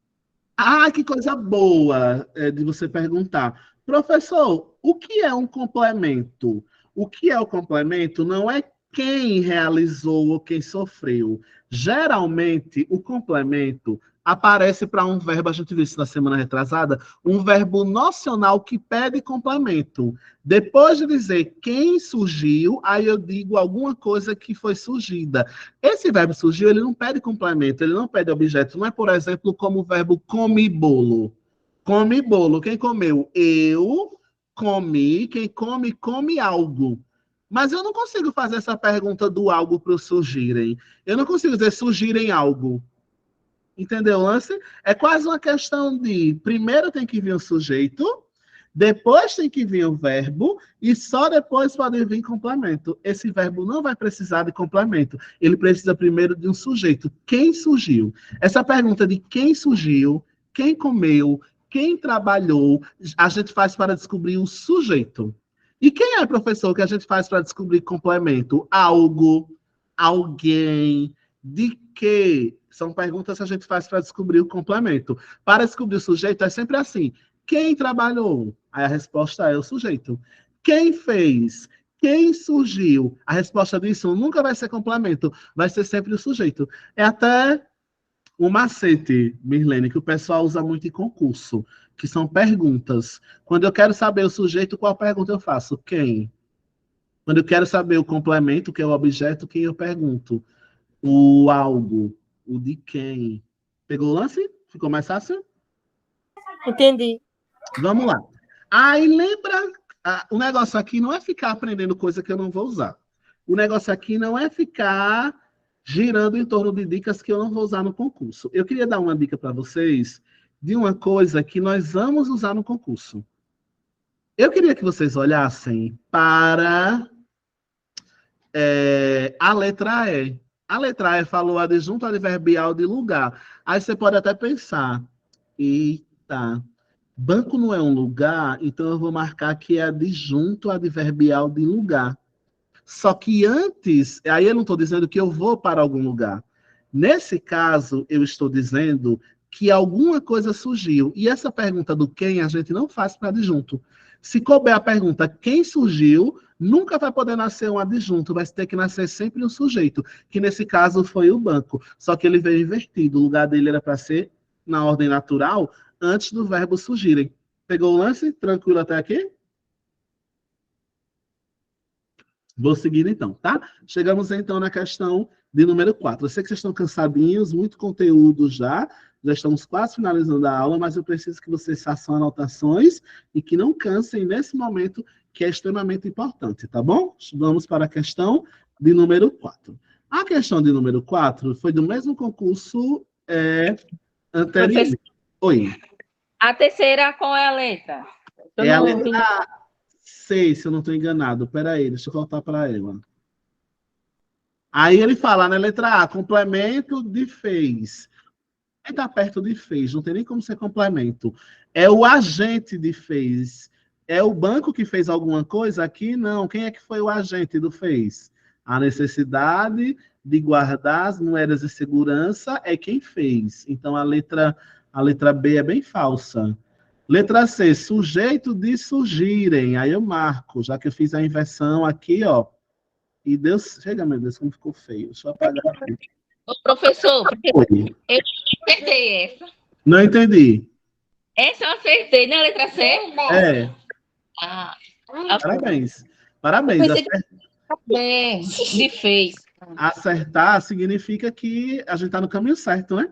S1: Ah, que coisa boa de você perguntar. Professor, o que é um complemento? O que é o complemento não é quem realizou ou quem sofreu. Geralmente, o complemento aparece para um verbo, a gente viu isso na semana retrasada, um verbo nocional que pede complemento. Depois de dizer quem surgiu, aí eu digo alguma coisa que foi surgida. Esse verbo surgiu, ele não pede complemento, ele não pede objeto. Não é, por exemplo, como o verbo come bolo. Come bolo. Quem comeu? Eu comi. Quem come, come algo. Mas eu não consigo fazer essa pergunta do algo para o surgirem. Eu não consigo dizer surgirem algo. Entendeu o lance? É quase uma questão de primeiro tem que vir o sujeito, depois tem que vir o verbo e só depois pode vir complemento. Esse verbo não vai precisar de complemento. Ele precisa primeiro de um sujeito. Quem surgiu? Essa pergunta de quem surgiu, quem comeu, quem trabalhou, a gente faz para descobrir o sujeito. E quem é, professor, que a gente faz para descobrir complemento? Algo, alguém, de quê? São perguntas que a gente faz para descobrir o complemento. Para descobrir o sujeito é sempre assim. Quem trabalhou? Aí a resposta é o sujeito. Quem fez? Quem surgiu? A resposta disso nunca vai ser complemento, vai ser sempre o sujeito. É até um macete, Mirlene, que o pessoal usa muito em concurso, que são perguntas. Quando eu quero saber o sujeito, qual pergunta eu faço? Quem? Quando eu quero saber o complemento, que é o objeto, quem eu pergunto? O algo. O de quem? Pegou o lance? Ficou mais fácil?
S6: Entendi.
S1: Vamos lá. Aí lembra, o negócio aqui não é ficar aprendendo coisa que eu não vou usar. O negócio aqui não é ficar girando em torno de dicas que eu não vou usar no concurso. Eu queria dar uma dica para vocês de uma coisa que nós vamos usar no concurso. Eu queria que vocês olhassem para a letra E. A letra E falou adjunto adverbial de lugar. Aí você pode até pensar, eita, banco não é um lugar, então eu vou marcar que é adjunto adverbial de lugar. Só que antes, aí eu não estou dizendo que eu vou para algum lugar. Nesse caso, eu estou dizendo que alguma coisa surgiu. E essa pergunta do quem a gente não faz para adjunto. Se couber a pergunta quem surgiu, nunca vai poder nascer um adjunto, vai ter que nascer sempre um sujeito, que nesse caso foi o banco. Só que ele veio invertido. O lugar dele era para ser na ordem natural, antes do verbo surgirem. Pegou o lance? Tranquilo até aqui? Vou seguir então, tá? Chegamos então na questão de número 4. Eu sei que vocês estão cansadinhos, muito conteúdo já estamos quase finalizando a aula, mas eu preciso que vocês façam anotações e que não cansem nesse momento, que é extremamente importante, tá bom? Vamos para a questão de número 4. A questão de número 4 foi do mesmo concurso anterior.
S2: Professor,
S1: Oi.
S2: a terceira, qual é a letra? Eu
S1: É a
S2: não
S1: letra
S2: entendi.
S1: 6, se eu não estou enganado. Peraí, deixa eu voltar para ela. Aí ele fala na letra A, complemento de fez. Está perto de fez, não tem nem como ser complemento. É o agente de fez. É o banco que fez alguma coisa aqui? Não. Quem é que foi o agente do fez? A necessidade de guardar as moedas de segurança é quem fez. Então, a letra B é bem falsa. Letra C, sujeito de surgirem. Aí eu marco, já que eu fiz a inversão aqui, ó. E Deus... Chega, meu Deus, como ficou feio. Deixa eu apagar aqui.
S2: Ô, professor,
S1: Oi.
S2: eu acertei essa.
S1: Não entendi.
S2: Essa eu acertei, né, letra C?
S1: É,
S2: Ah,
S1: parabéns. Parabéns.
S2: eu pensei bem, de fez.
S1: Acertar significa que a gente está no caminho certo, né?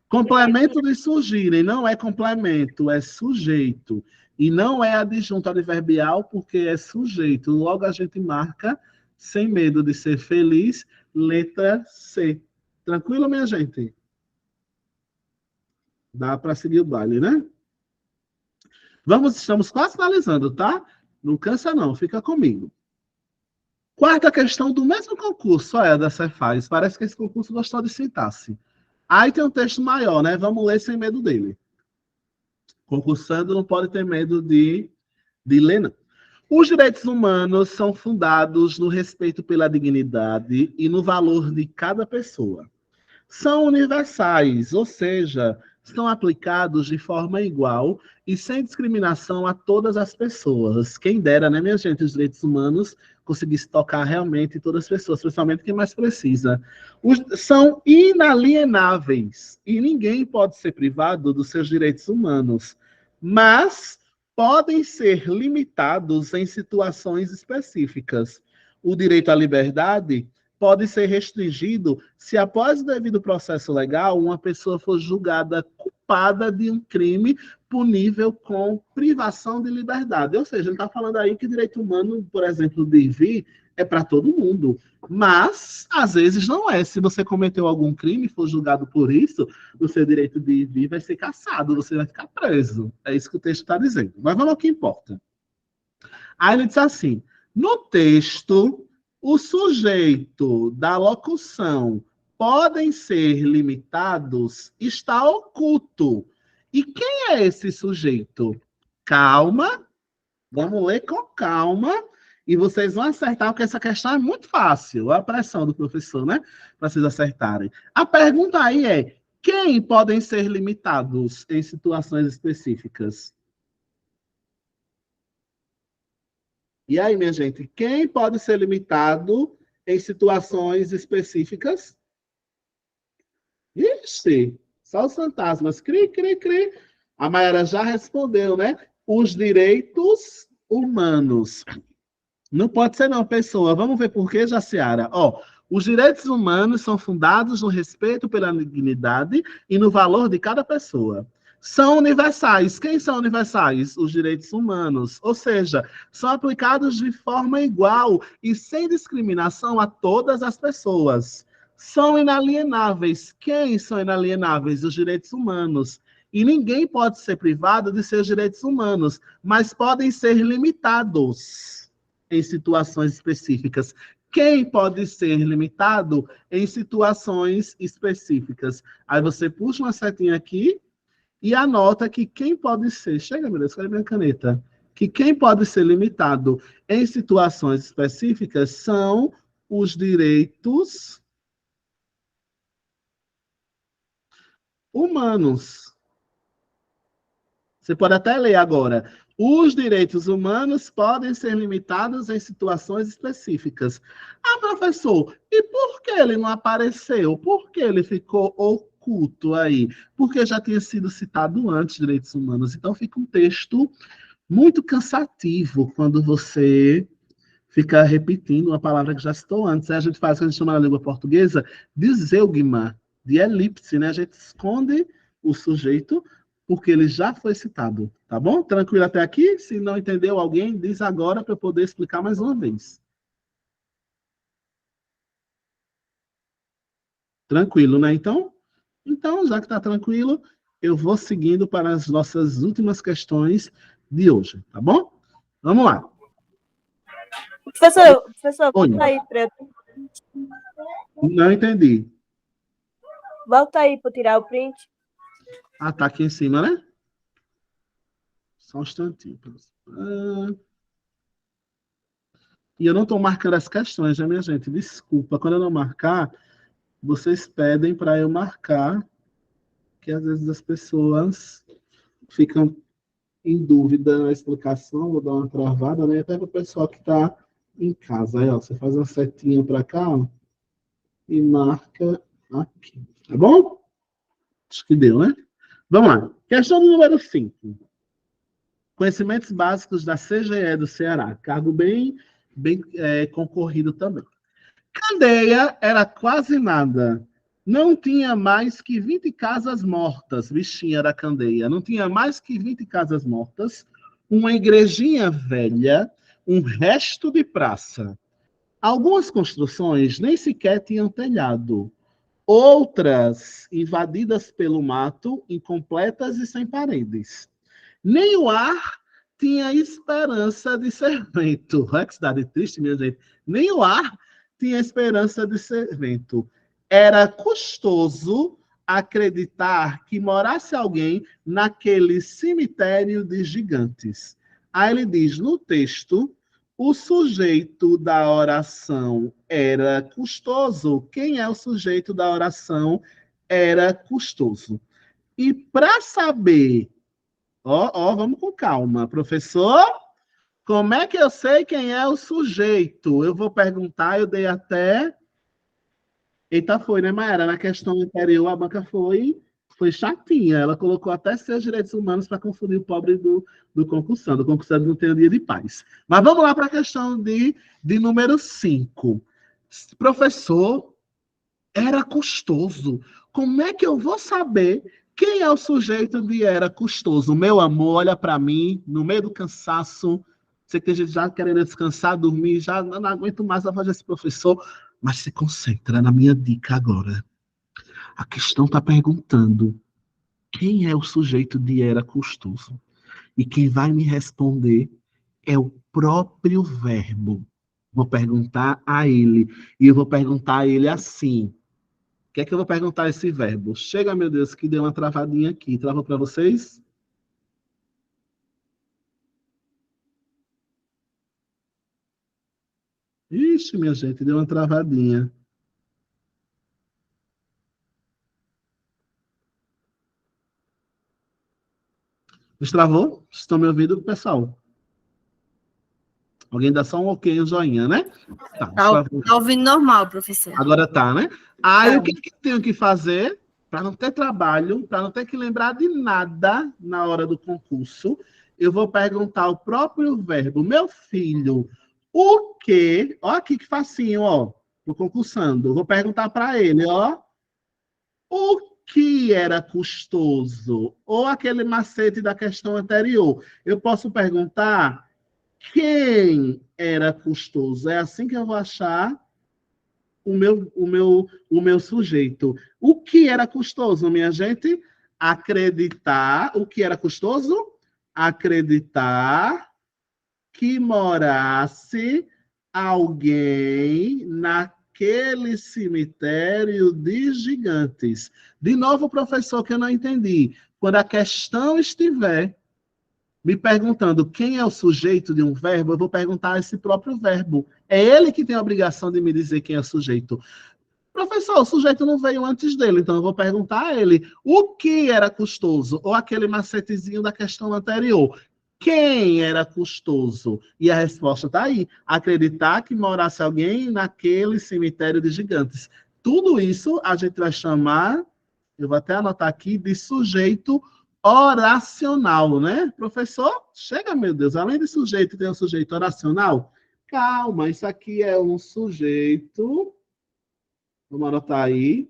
S1: Complemento de surgirem não é complemento, é sujeito. E não é adjunto adverbial, porque é sujeito. Logo a gente marca, sem medo de ser feliz, letra C. Tranquilo, minha gente? Dá para seguir o baile, né? Estamos quase finalizando, tá? Não cansa não, fica comigo. Quarta questão do mesmo concurso, olha, da Cefaz. Parece que esse concurso gostou de sintaxe. Aí tem um texto maior, né? Vamos ler sem medo dele. Concursando não pode ter medo de ler, não. Os direitos humanos são fundados no respeito pela dignidade e no valor de cada pessoa. São universais, ou seja, são aplicados de forma igual e sem discriminação a todas as pessoas. Quem dera, né, minha gente, os direitos humanos conseguissem tocar realmente todas as pessoas, principalmente quem mais precisa. São inalienáveis e ninguém pode ser privado dos seus direitos humanos, mas podem ser limitados em situações específicas. O direito à liberdade pode ser restringido se, após o devido processo legal, uma pessoa for julgada culpada de um crime punível com privação de liberdade. Ou seja, ele está falando aí que direito humano, por exemplo, de vir, é para todo mundo. Mas, às vezes, não é. Se você cometeu algum crime e for julgado por isso, o seu direito de vir vai ser cassado, você vai ficar preso. É isso que o texto está dizendo. Mas vamos ao que importa. Aí ele diz assim, no texto, o sujeito da locução podem ser limitados está oculto. E quem é esse sujeito? Calma, vamos ler com calma, e vocês vão acertar, porque essa questão é muito fácil. Olha a pressão do professor, né? Para vocês acertarem. A pergunta aí é, quem podem ser limitados em situações específicas? E aí, minha gente, quem pode ser limitado em situações específicas? Ixi, só os fantasmas. Cri, cri, cri. A Mayara já respondeu, né? Os direitos humanos. Não pode ser não, pessoa. Vamos ver por quê, Jaciara. Ó, os direitos humanos são fundados no respeito pela dignidade e no valor de cada pessoa. São universais. Quem são universais? Os direitos humanos. Ou seja, são aplicados de forma igual e sem discriminação a todas as pessoas. são inalienáveis. Quem são inalienáveis? Os direitos humanos. E ninguém pode ser privado de seus direitos humanos, mas podem ser limitados em situações específicas. Quem pode ser limitado em situações específicas? Aí você puxa uma setinha aqui e anota que quem pode ser... Chega, meu Deus, cadê minha caneta? Que quem pode ser limitado em situações específicas são os direitos humanos. Você pode até ler agora. Os direitos humanos podem ser limitados em situações específicas. Ah, professor, e por que ele não apareceu? Por que ele ficou oculto aí? Porque já tinha sido citado antes direitos humanos. Então fica um texto muito cansativo quando você fica repetindo uma palavra que já citou antes. A gente faz, quando a gente chama na língua portuguesa, de zeugma, de elipse, né? A gente esconde o sujeito porque ele já foi citado, tá bom? Tranquilo até aqui? Se não entendeu alguém, diz agora para eu poder explicar mais uma vez. Tranquilo, né, então? Então, já que está tranquilo, eu vou seguindo para as nossas últimas questões de hoje, tá bom? Vamos lá.
S6: Professor,
S1: Oi.
S6: volta aí para
S1: Não entendi.
S6: tirar o print.
S1: Ah, tá aqui em cima, né? Só um instantinho. E eu não estou marcando as questões, né, minha gente? Desculpa, quando eu não marcar, vocês pedem para eu marcar, que às vezes as pessoas ficam em dúvida na explicação, vou dar uma travada, né? Até para o pessoal que está em casa. Aí, ó, você faz uma setinha para cá, ó, e marca aqui. Tá bom? Acho que deu, né? Vamos lá. Questão número 5. Conhecimentos básicos da CGE do Ceará. Cargo bem concorrido também. Candeia era quase nada. Não tinha mais que 20 casas mortas. Bichinha da Candeia. Não tinha mais que 20 casas mortas. Uma igrejinha velha. Um resto de praça. Algumas construções nem sequer tinham telhado. Outras invadidas pelo mato, incompletas e sem paredes. Nem o ar tinha esperança de servento. Olha que cidade triste, minha gente. Nem o ar tinha esperança de servento. Era custoso acreditar que morasse alguém naquele cemitério de gigantes. Aí ele diz no texto, o sujeito da oração era custoso. Quem é o sujeito da oração era custoso. E para saber... vamos com calma. Professor, como é que eu sei quem é o sujeito? Eu vou perguntar, eu dei até... Eita, foi, né, Maera? Na questão anterior, a banca foi chatinha. Ela colocou até seus direitos humanos para confundir o pobre do concursando. O concursando não tem o dia de paz. Mas vamos lá para a questão de número 5. Professor, era custoso. Como é que eu vou saber quem é o sujeito de era custoso? Meu amor, olha para mim, no meio do cansaço. Sei que tem gente já querendo descansar, dormir, já não aguento mais a voz desse professor. Mas se concentra na minha dica agora. A questão está perguntando quem é o sujeito de era custoso. E quem vai me responder é o próprio verbo. Vou perguntar a ele. E eu vou perguntar a ele assim. O que é que eu vou perguntar a esse verbo? Chega, meu Deus, que deu uma travadinha aqui. Travou para vocês? Ixi, minha gente, deu uma travadinha. Destravou? Estão me ouvindo, pessoal? Alguém dá só um ok, um joinha, né?
S3: Tá ouvindo normal, professor.
S1: Agora tá, né? Aí o que eu tenho que fazer para não ter trabalho, para não ter que lembrar de nada na hora do concurso? Eu vou perguntar o próprio verbo. Meu filho, o que... Ó aqui que facinho, ó. Tô concursando. Vou perguntar para ele, ó. O que era custoso? Ou aquele macete da questão anterior. Eu posso perguntar quem era custoso. É assim que eu vou achar o meu sujeito. O que era custoso, minha gente? Acreditar. O que era custoso? Acreditar que morasse alguém naquele cemitério de gigantes. De novo, professor, que eu não entendi. Quando a questão estiver me perguntando quem é o sujeito de um verbo, eu vou perguntar a esse próprio verbo. É ele que tem a obrigação de me dizer quem é o sujeito. Professor, o sujeito não veio antes dele, então eu vou perguntar a ele o que era custoso, ou aquele macetezinho da questão anterior. Quem era custoso? E a resposta está aí. Acreditar que morasse alguém naquele cemitério de gigantes. Tudo isso a gente vai chamar, eu vou até anotar aqui, de sujeito oracional, né? Professor, chega, meu Deus, além de sujeito, tem um sujeito oracional? Calma, isso aqui é um sujeito, vamos anotar aí,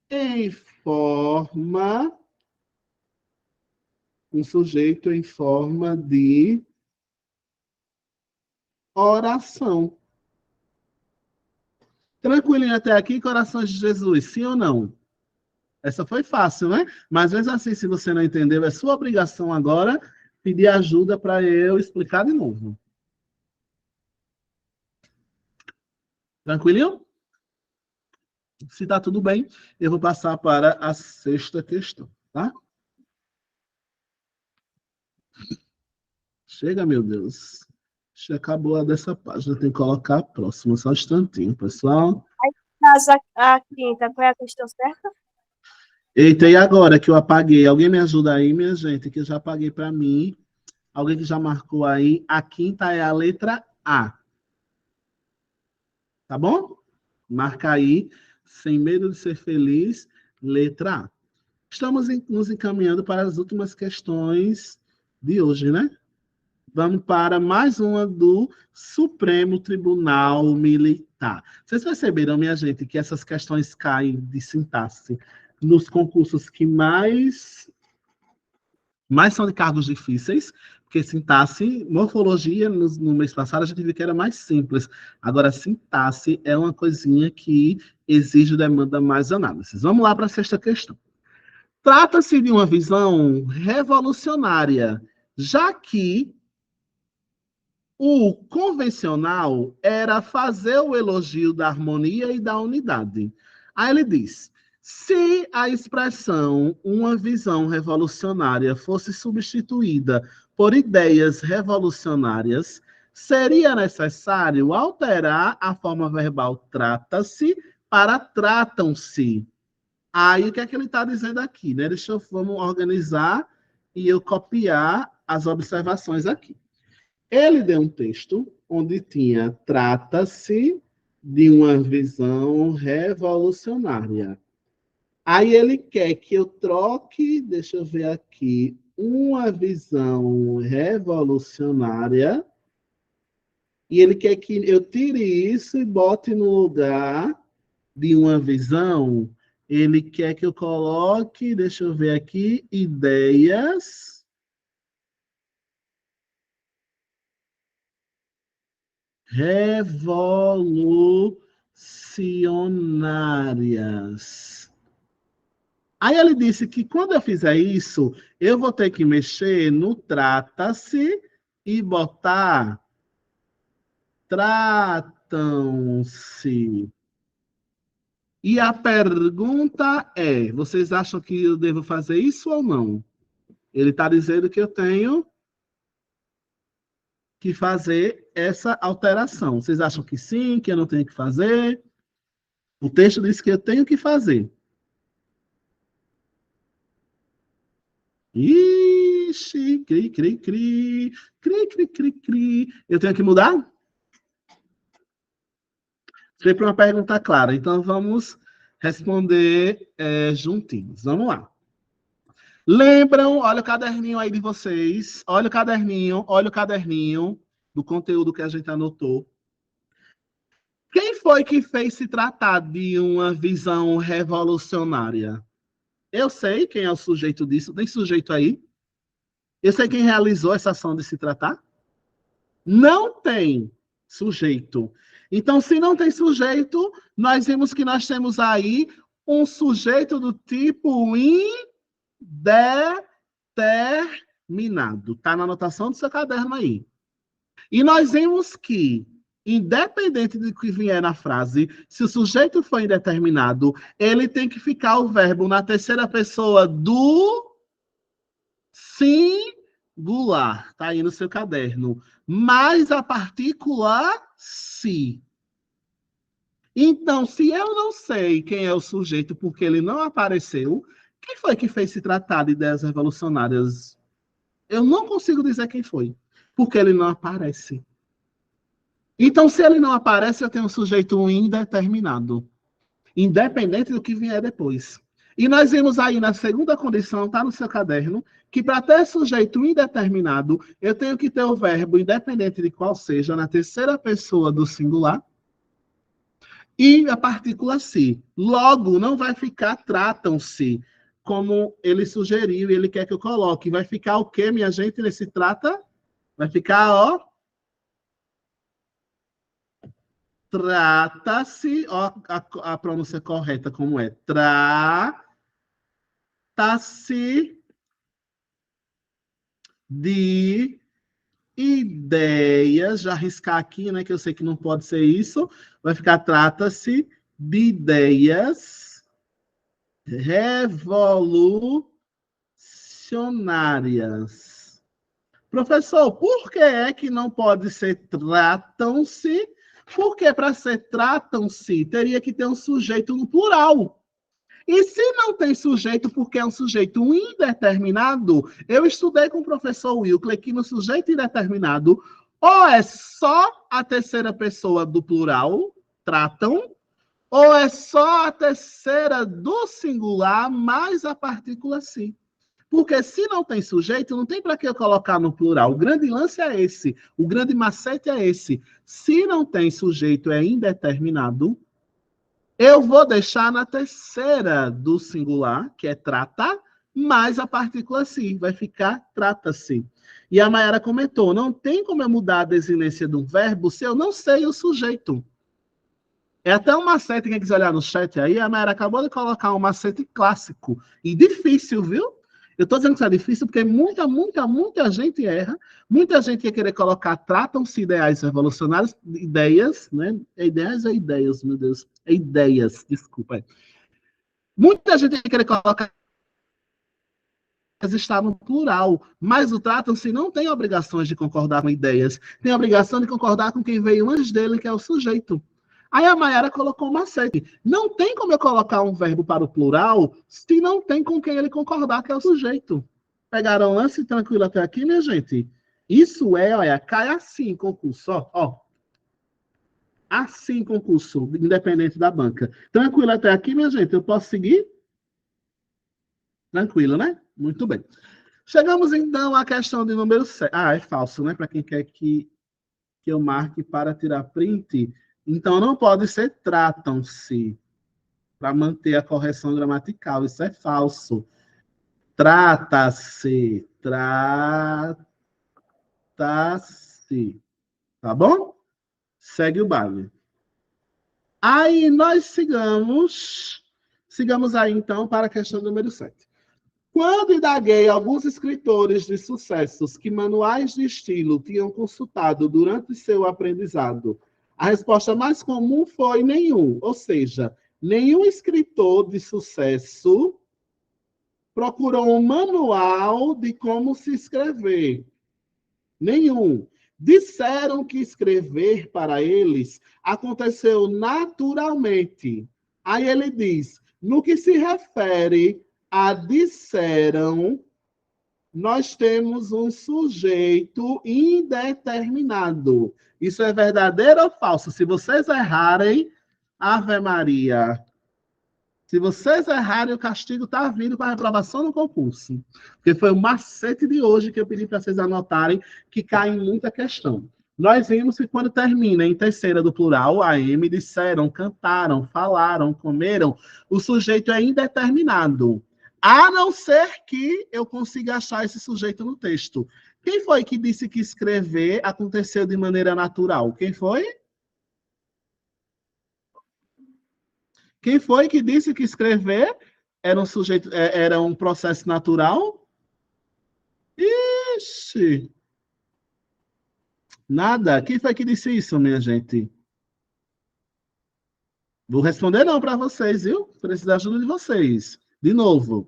S1: em forma, um sujeito em forma de oração. Tranquilinho até aqui, corações de Jesus, sim ou não? Essa foi fácil, né? Mas mesmo assim, se você não entendeu, é sua obrigação agora pedir ajuda para eu explicar de novo. Tranquilinho? Se está tudo bem, eu vou passar para a 6ª questão, tá? Chega, meu Deus. Já acabou a dessa página, tem que colocar a próxima, só um instantinho, pessoal.
S6: Caso a quinta, qual é a questão certa?
S1: Eita, e agora que eu apaguei? Alguém me ajuda aí, minha gente, que eu já apaguei para mim. Alguém que já marcou aí? A quinta é a letra A. Tá bom? Marca aí, sem medo de ser feliz, letra A. Estamos nos encaminhando para as últimas questões de hoje, né? Vamos para mais uma do Supremo Tribunal Militar. Vocês perceberam, minha gente, que essas questões caem de sintaxe nos concursos que mais são de cargos difíceis, porque sintaxe, morfologia, no mês passado a gente viu que era mais simples. Agora, sintaxe é uma coisinha que exige demanda mais análises. Vamos lá para a 6ª questão. Trata-se de uma visão revolucionária, já que o convencional era fazer o elogio da harmonia e da unidade. Aí ele diz: se a expressão uma visão revolucionária fosse substituída por ideias revolucionárias, seria necessário alterar a forma verbal trata-se para tratam-se. Aí o que é que ele está dizendo aqui, né? Vamos organizar e eu copiar as observações aqui. Ele deu um texto onde tinha trata-se de uma visão revolucionária. Aí ele quer que eu troque, deixa eu ver aqui, uma visão revolucionária, e ele quer que eu tire isso e bote no lugar de uma visão. Ele quer que eu coloque, deixa eu ver aqui, ideias revolucionárias. Aí ele disse que quando eu fizer isso, eu vou ter que mexer no trata-se e botar tratam-se. E a pergunta é, vocês acham que eu devo fazer isso ou não? Ele está dizendo que eu tenho que fazer essa alteração. Vocês acham que sim, que eu não tenho que fazer? O texto diz que eu tenho que fazer. Ixi, cri, cri, cri, cri, cri, cri, cri. Eu tenho que mudar? Sempre uma pergunta clara. Então, vamos responder juntinhos. Vamos lá. Lembram? Olha o caderninho aí de vocês. Olha o caderninho do conteúdo que a gente anotou. Quem foi que fez se tratar de uma visão revolucionária? Eu sei quem é o sujeito disso. Tem sujeito aí? Eu sei quem realizou essa ação de se tratar? Não tem sujeito. Então, se não tem sujeito, nós vimos que nós temos aí um sujeito do tipo indeterminado. Está na anotação do seu caderno aí. E nós vimos que, independente do que vier na frase, se o sujeito for indeterminado, ele tem que ficar o verbo na terceira pessoa do singular. Está aí no seu caderno. Mais a partícula se. Então, se eu não sei quem é o sujeito porque ele não apareceu, quem foi que fez se tratar de ideias revolucionárias? Eu não consigo dizer quem foi, porque ele não aparece. Então, se ele não aparece, eu tenho um sujeito indeterminado, independente do que vier depois. E nós vimos aí na segunda condição, está no seu caderno, que para ter sujeito indeterminado, eu tenho que ter o verbo, independente de qual seja, na terceira pessoa do singular, e a partícula se. Logo, não vai ficar tratam-se, como ele sugeriu e ele quer que eu coloque. Vai ficar o quê, minha gente, nesse trata? Vai ficar, ó. Trata-se, ó, a pronúncia correta como é. Trata-se de ideias, já arriscar aqui, né, que eu sei que não pode ser isso, vai ficar trata-se de ideias revolucionárias. Professor, por que é que não pode ser tratam-se? Porque para ser tratam-se, teria que ter um sujeito no plural. E se não tem sujeito, porque é um sujeito indeterminado, eu estudei com o professor Wilkley que no sujeito indeterminado, ou é só a terceira pessoa do plural, tratam, ou é só a terceira do singular mais a partícula si. Porque se não tem sujeito, não tem para que eu colocar no plural. O grande lance é esse, o grande macete é esse. Se não tem sujeito, é indeterminado, eu vou deixar na terceira do singular, que é trata, mais a partícula si. Vai ficar trata-se. E a Mayara comentou, não tem como eu mudar a desinência de um verbo se eu não sei o sujeito. É até um macete, quem quiser olhar no chat aí, a Mayara acabou de colocar um macete clássico. E difícil, viu? Eu estou dizendo que isso é difícil porque muita gente erra. Muita gente ia querer colocar tratam-se ideais revolucionários, ideias, né? Ideias ou ideias, meu Deus? É ideias, desculpa. Muita gente ia querer colocar está no plural, mas o tratam-se não tem obrigações de concordar com ideias, tem a obrigação de concordar com quem veio antes dele, que é o sujeito. Aí a Mayara colocou um macete. Não tem como eu colocar um verbo para o plural se não tem com quem ele concordar, que é o sujeito. Pegaram o lance tranquilo até aqui, minha gente? Isso é, olha, cai assim, concurso, ó. Assim, concurso, independente da banca. Tranquilo até aqui, minha gente? Eu posso seguir? Tranquilo, né? Muito bem. Chegamos, então, à questão de número 7. Ah, é falso, né? Para quem quer que eu marque para tirar print. Então, não pode ser tratam-se, para manter a correção gramatical. Isso é falso. Trata-se. Trata-se. Tá bom? Segue o baile. Aí, nós sigamos aí, então, para a questão número 7. Quando indaguei alguns escritores de sucessos que manuais de estilo tinham consultado durante seu aprendizado, a resposta mais comum foi nenhum. Ou seja, nenhum escritor de sucesso procurou um manual de como se escrever. Nenhum. Disseram que escrever para eles aconteceu naturalmente. Aí ele diz, no que se refere a disseram, nós temos um sujeito indeterminado. Isso é verdadeiro ou falso? Se vocês errarem, Ave Maria. Se vocês errarem, o castigo está vindo com a reprovação no concurso. Porque foi o macete de hoje que eu pedi para vocês anotarem, que cai em muita questão. Nós vimos que quando termina em terceira do plural, AM, disseram, cantaram, falaram, comeram, o sujeito é indeterminado. A não ser que eu consiga achar esse sujeito no texto. Quem foi que disse que escrever aconteceu de maneira natural? Quem foi? Quem foi que disse que escrever era um sujeito, era um processo natural? Ixi! Nada. Quem foi que disse isso, minha gente? Vou responder não para vocês, viu? Preciso da ajuda de vocês. De novo.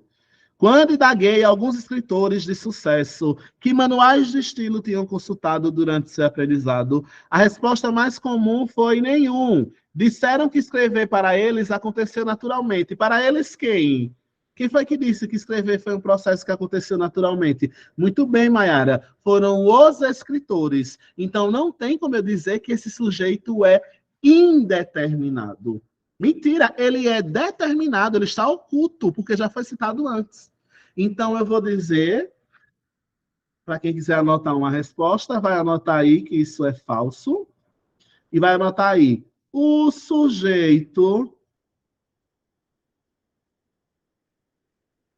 S1: Quando indaguei alguns escritores de sucesso que manuais de estilo tinham consultado durante seu aprendizado, a resposta mais comum foi nenhum. Disseram que escrever para eles aconteceu naturalmente. Para eles quem? Quem foi que disse que escrever foi um processo que aconteceu naturalmente? Muito bem, Mayara. Foram os escritores. Então, não tem como eu dizer que esse sujeito é indeterminado. Mentira, ele é determinado, ele está oculto, porque já foi citado antes. Então, eu vou dizer, para quem quiser anotar uma resposta, vai anotar aí que isso é falso, e vai anotar aí, o sujeito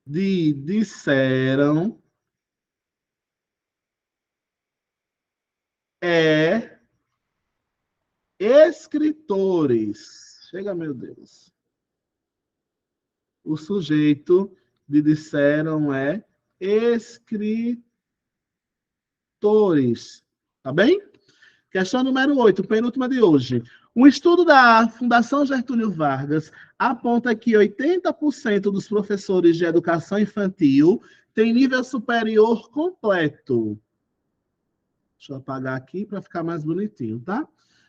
S1: de disseram é escritores. Chega, meu Deus. O sujeito de disseram é escritores. Tá bem? Questão número 8, penúltima de hoje. Um estudo da Fundação Getúlio Vargas aponta que 80% dos professores de educação infantil têm nível superior completo. Deixa eu apagar aqui para ficar mais bonitinho, tá?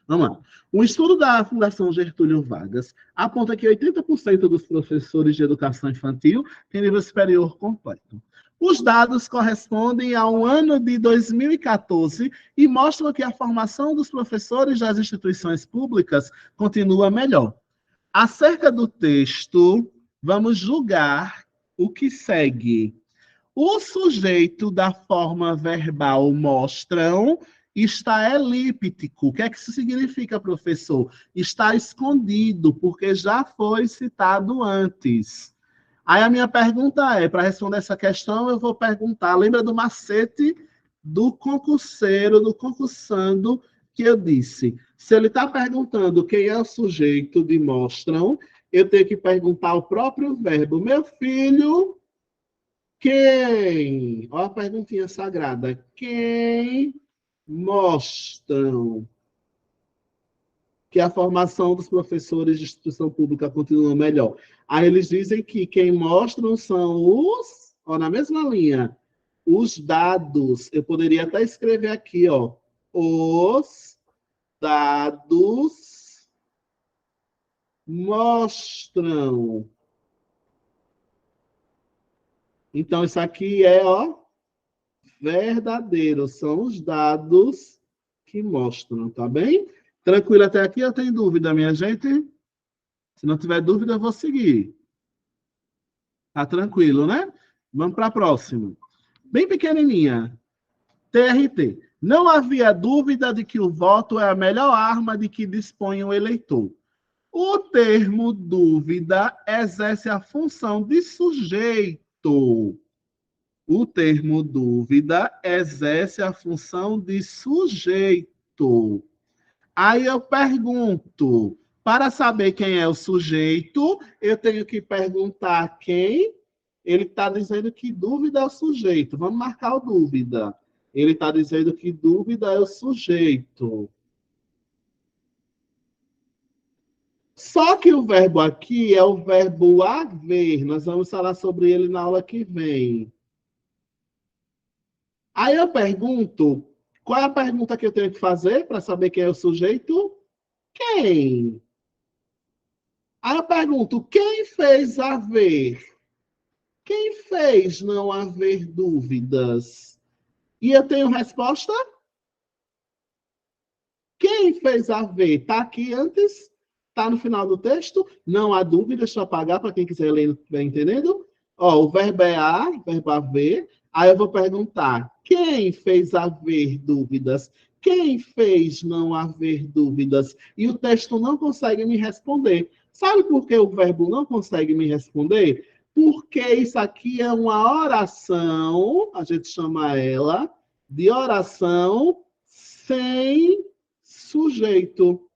S1: Vamos lá. Um estudo da Fundação Getúlio Vargas aponta que 80% dos professores de educação infantil têm nível superior completo. Os dados correspondem ao ano de 2014 e mostram que a formação dos professores das instituições públicas continua melhor. Acerca do texto, vamos julgar o que segue. O sujeito da forma verbal mostram está elíptico. O que é que isso significa, professor? Está escondido, porque já foi citado antes. Aí a minha pergunta é, para responder essa questão, eu vou perguntar, lembra do macete do concurseiro, do concursando, que eu disse? Se ele está perguntando quem é o sujeito de mostram, eu tenho que perguntar o próprio verbo. Meu filho... Quem? Olha a perguntinha sagrada. Quem mostram que a formação dos professores de instituição pública continua melhor? Aí eles dizem que quem mostram são os... Ó, na mesma linha. Os dados. Eu poderia até escrever aqui, ó. Os dados mostram. Então, isso aqui é, ó, verdadeiro. São os dados que mostram, tá bem? Tranquilo até aqui? Eu tenho dúvida, minha gente? Se não tiver dúvida, eu vou seguir. Tá tranquilo, né? Vamos para a próxima. Bem pequenininha. TRT. Não havia dúvida de que o voto é a melhor arma de que dispõe o eleitor. O termo dúvida exerce a função de sujeito. O termo dúvida exerce a função de sujeito. Aí eu pergunto, para saber quem é o sujeito, eu tenho que perguntar quem. Ele está dizendo que dúvida é o sujeito. Vamos marcar o dúvida. Ele está dizendo que dúvida é o sujeito. Só que o verbo aqui é o verbo haver. Nós vamos falar sobre ele na aula que vem. Aí eu pergunto, qual é a pergunta que eu tenho que fazer para saber quem é o sujeito? Quem? Aí eu pergunto, quem fez haver? Quem fez não haver dúvidas? E eu tenho resposta? Quem fez haver? Está aqui antes? Está no final do texto? Não há dúvida, deixa eu apagar para quem quiser ler, estiver entendendo. Ó, o verbo é verbo haver. Aí eu vou perguntar, quem fez haver dúvidas? Quem fez não haver dúvidas? E o texto não consegue me responder. Sabe por que o verbo não consegue me responder? Porque isso aqui é uma oração, a gente chama ela de oração sem sujeito.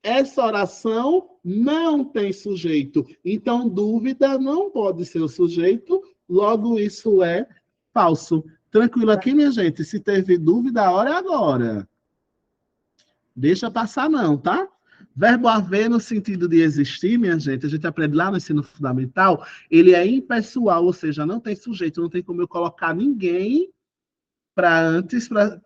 S1: essa oração não tem sujeito. Então, dúvida não pode ser o sujeito, logo isso é falso. Tranquilo aqui, minha gente? Se teve dúvida, a hora é agora. Deixa passar não, tá? Verbo haver no sentido de existir, minha gente, a gente aprende lá no ensino fundamental, ele é impessoal, ou seja, não tem sujeito, não tem como eu colocar ninguém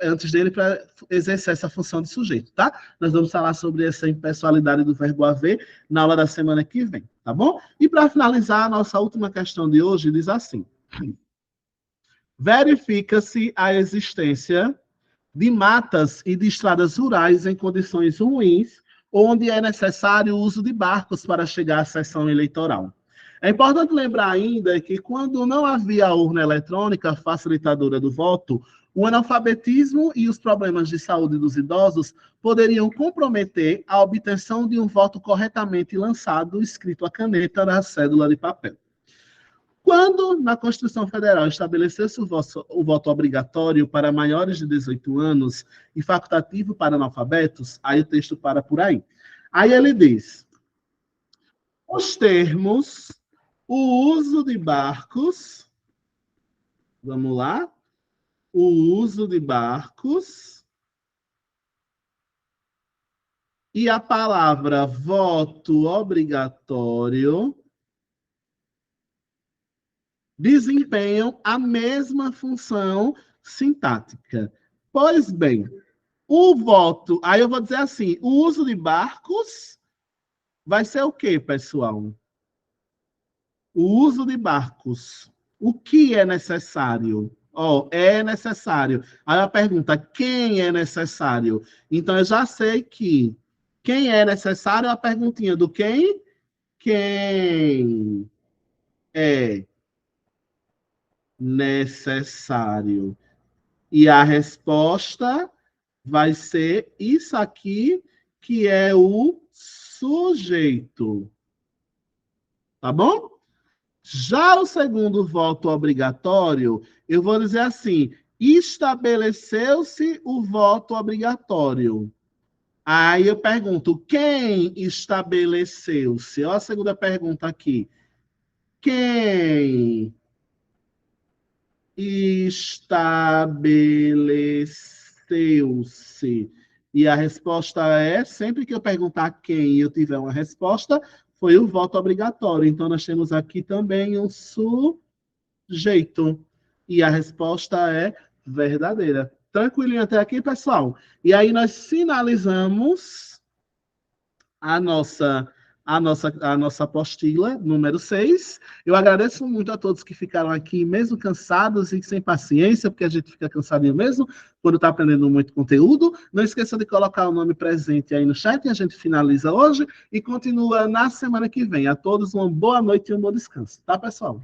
S1: antes dele para exercer essa função de sujeito, tá? Nós vamos falar sobre essa impessoalidade do verbo haver na aula da semana que vem, tá bom? E para finalizar, a nossa última questão de hoje diz assim: verifica-se a existência de matas e de estradas rurais em condições ruins, onde é necessário o uso de barcos para chegar à sessão eleitoral. É importante lembrar ainda que quando não havia a urna eletrônica facilitadora do voto, o analfabetismo e os problemas de saúde dos idosos poderiam comprometer a obtenção de um voto corretamente lançado, escrito à caneta na cédula de papel. Quando, na Constituição Federal, estabeleceu-se o voto obrigatório para maiores de 18 anos e facultativo para analfabetos, aí o texto para por aí. Aí ele diz: os termos, o uso de barcos, vamos lá, o uso de barcos e a palavra voto obrigatório desempenham a mesma função sintática. Pois bem, o voto, aí eu vou dizer assim, o uso de barcos vai ser o quê, pessoal? O uso de barcos. O que é necessário? É necessário. Aí a pergunta, quem é necessário? Então, eu já sei que quem é necessário é a perguntinha do quem? Quem é necessário? E a resposta vai ser isso aqui, que é o sujeito. Tá bom? Já o segundo voto obrigatório, eu vou dizer assim: estabeleceu-se o voto obrigatório. Aí eu pergunto, quem estabeleceu-se? Olha a segunda pergunta aqui. Quem estabeleceu-se? E a resposta é, sempre que eu perguntar quem e eu tiver uma resposta, foi o voto obrigatório. Então, nós temos aqui também um sujeito. E a resposta é verdadeira. Tranquilinho até aqui, pessoal? E aí nós finalizamos a nossa apostila número 6. Eu agradeço muito a todos que ficaram aqui, mesmo cansados e sem paciência, porque a gente fica cansadinho mesmo, quando está aprendendo muito conteúdo. Não esqueça de colocar o nome presente aí no chat, e a gente finaliza hoje e continua na semana que vem. A todos uma boa noite e um bom descanso, tá, pessoal?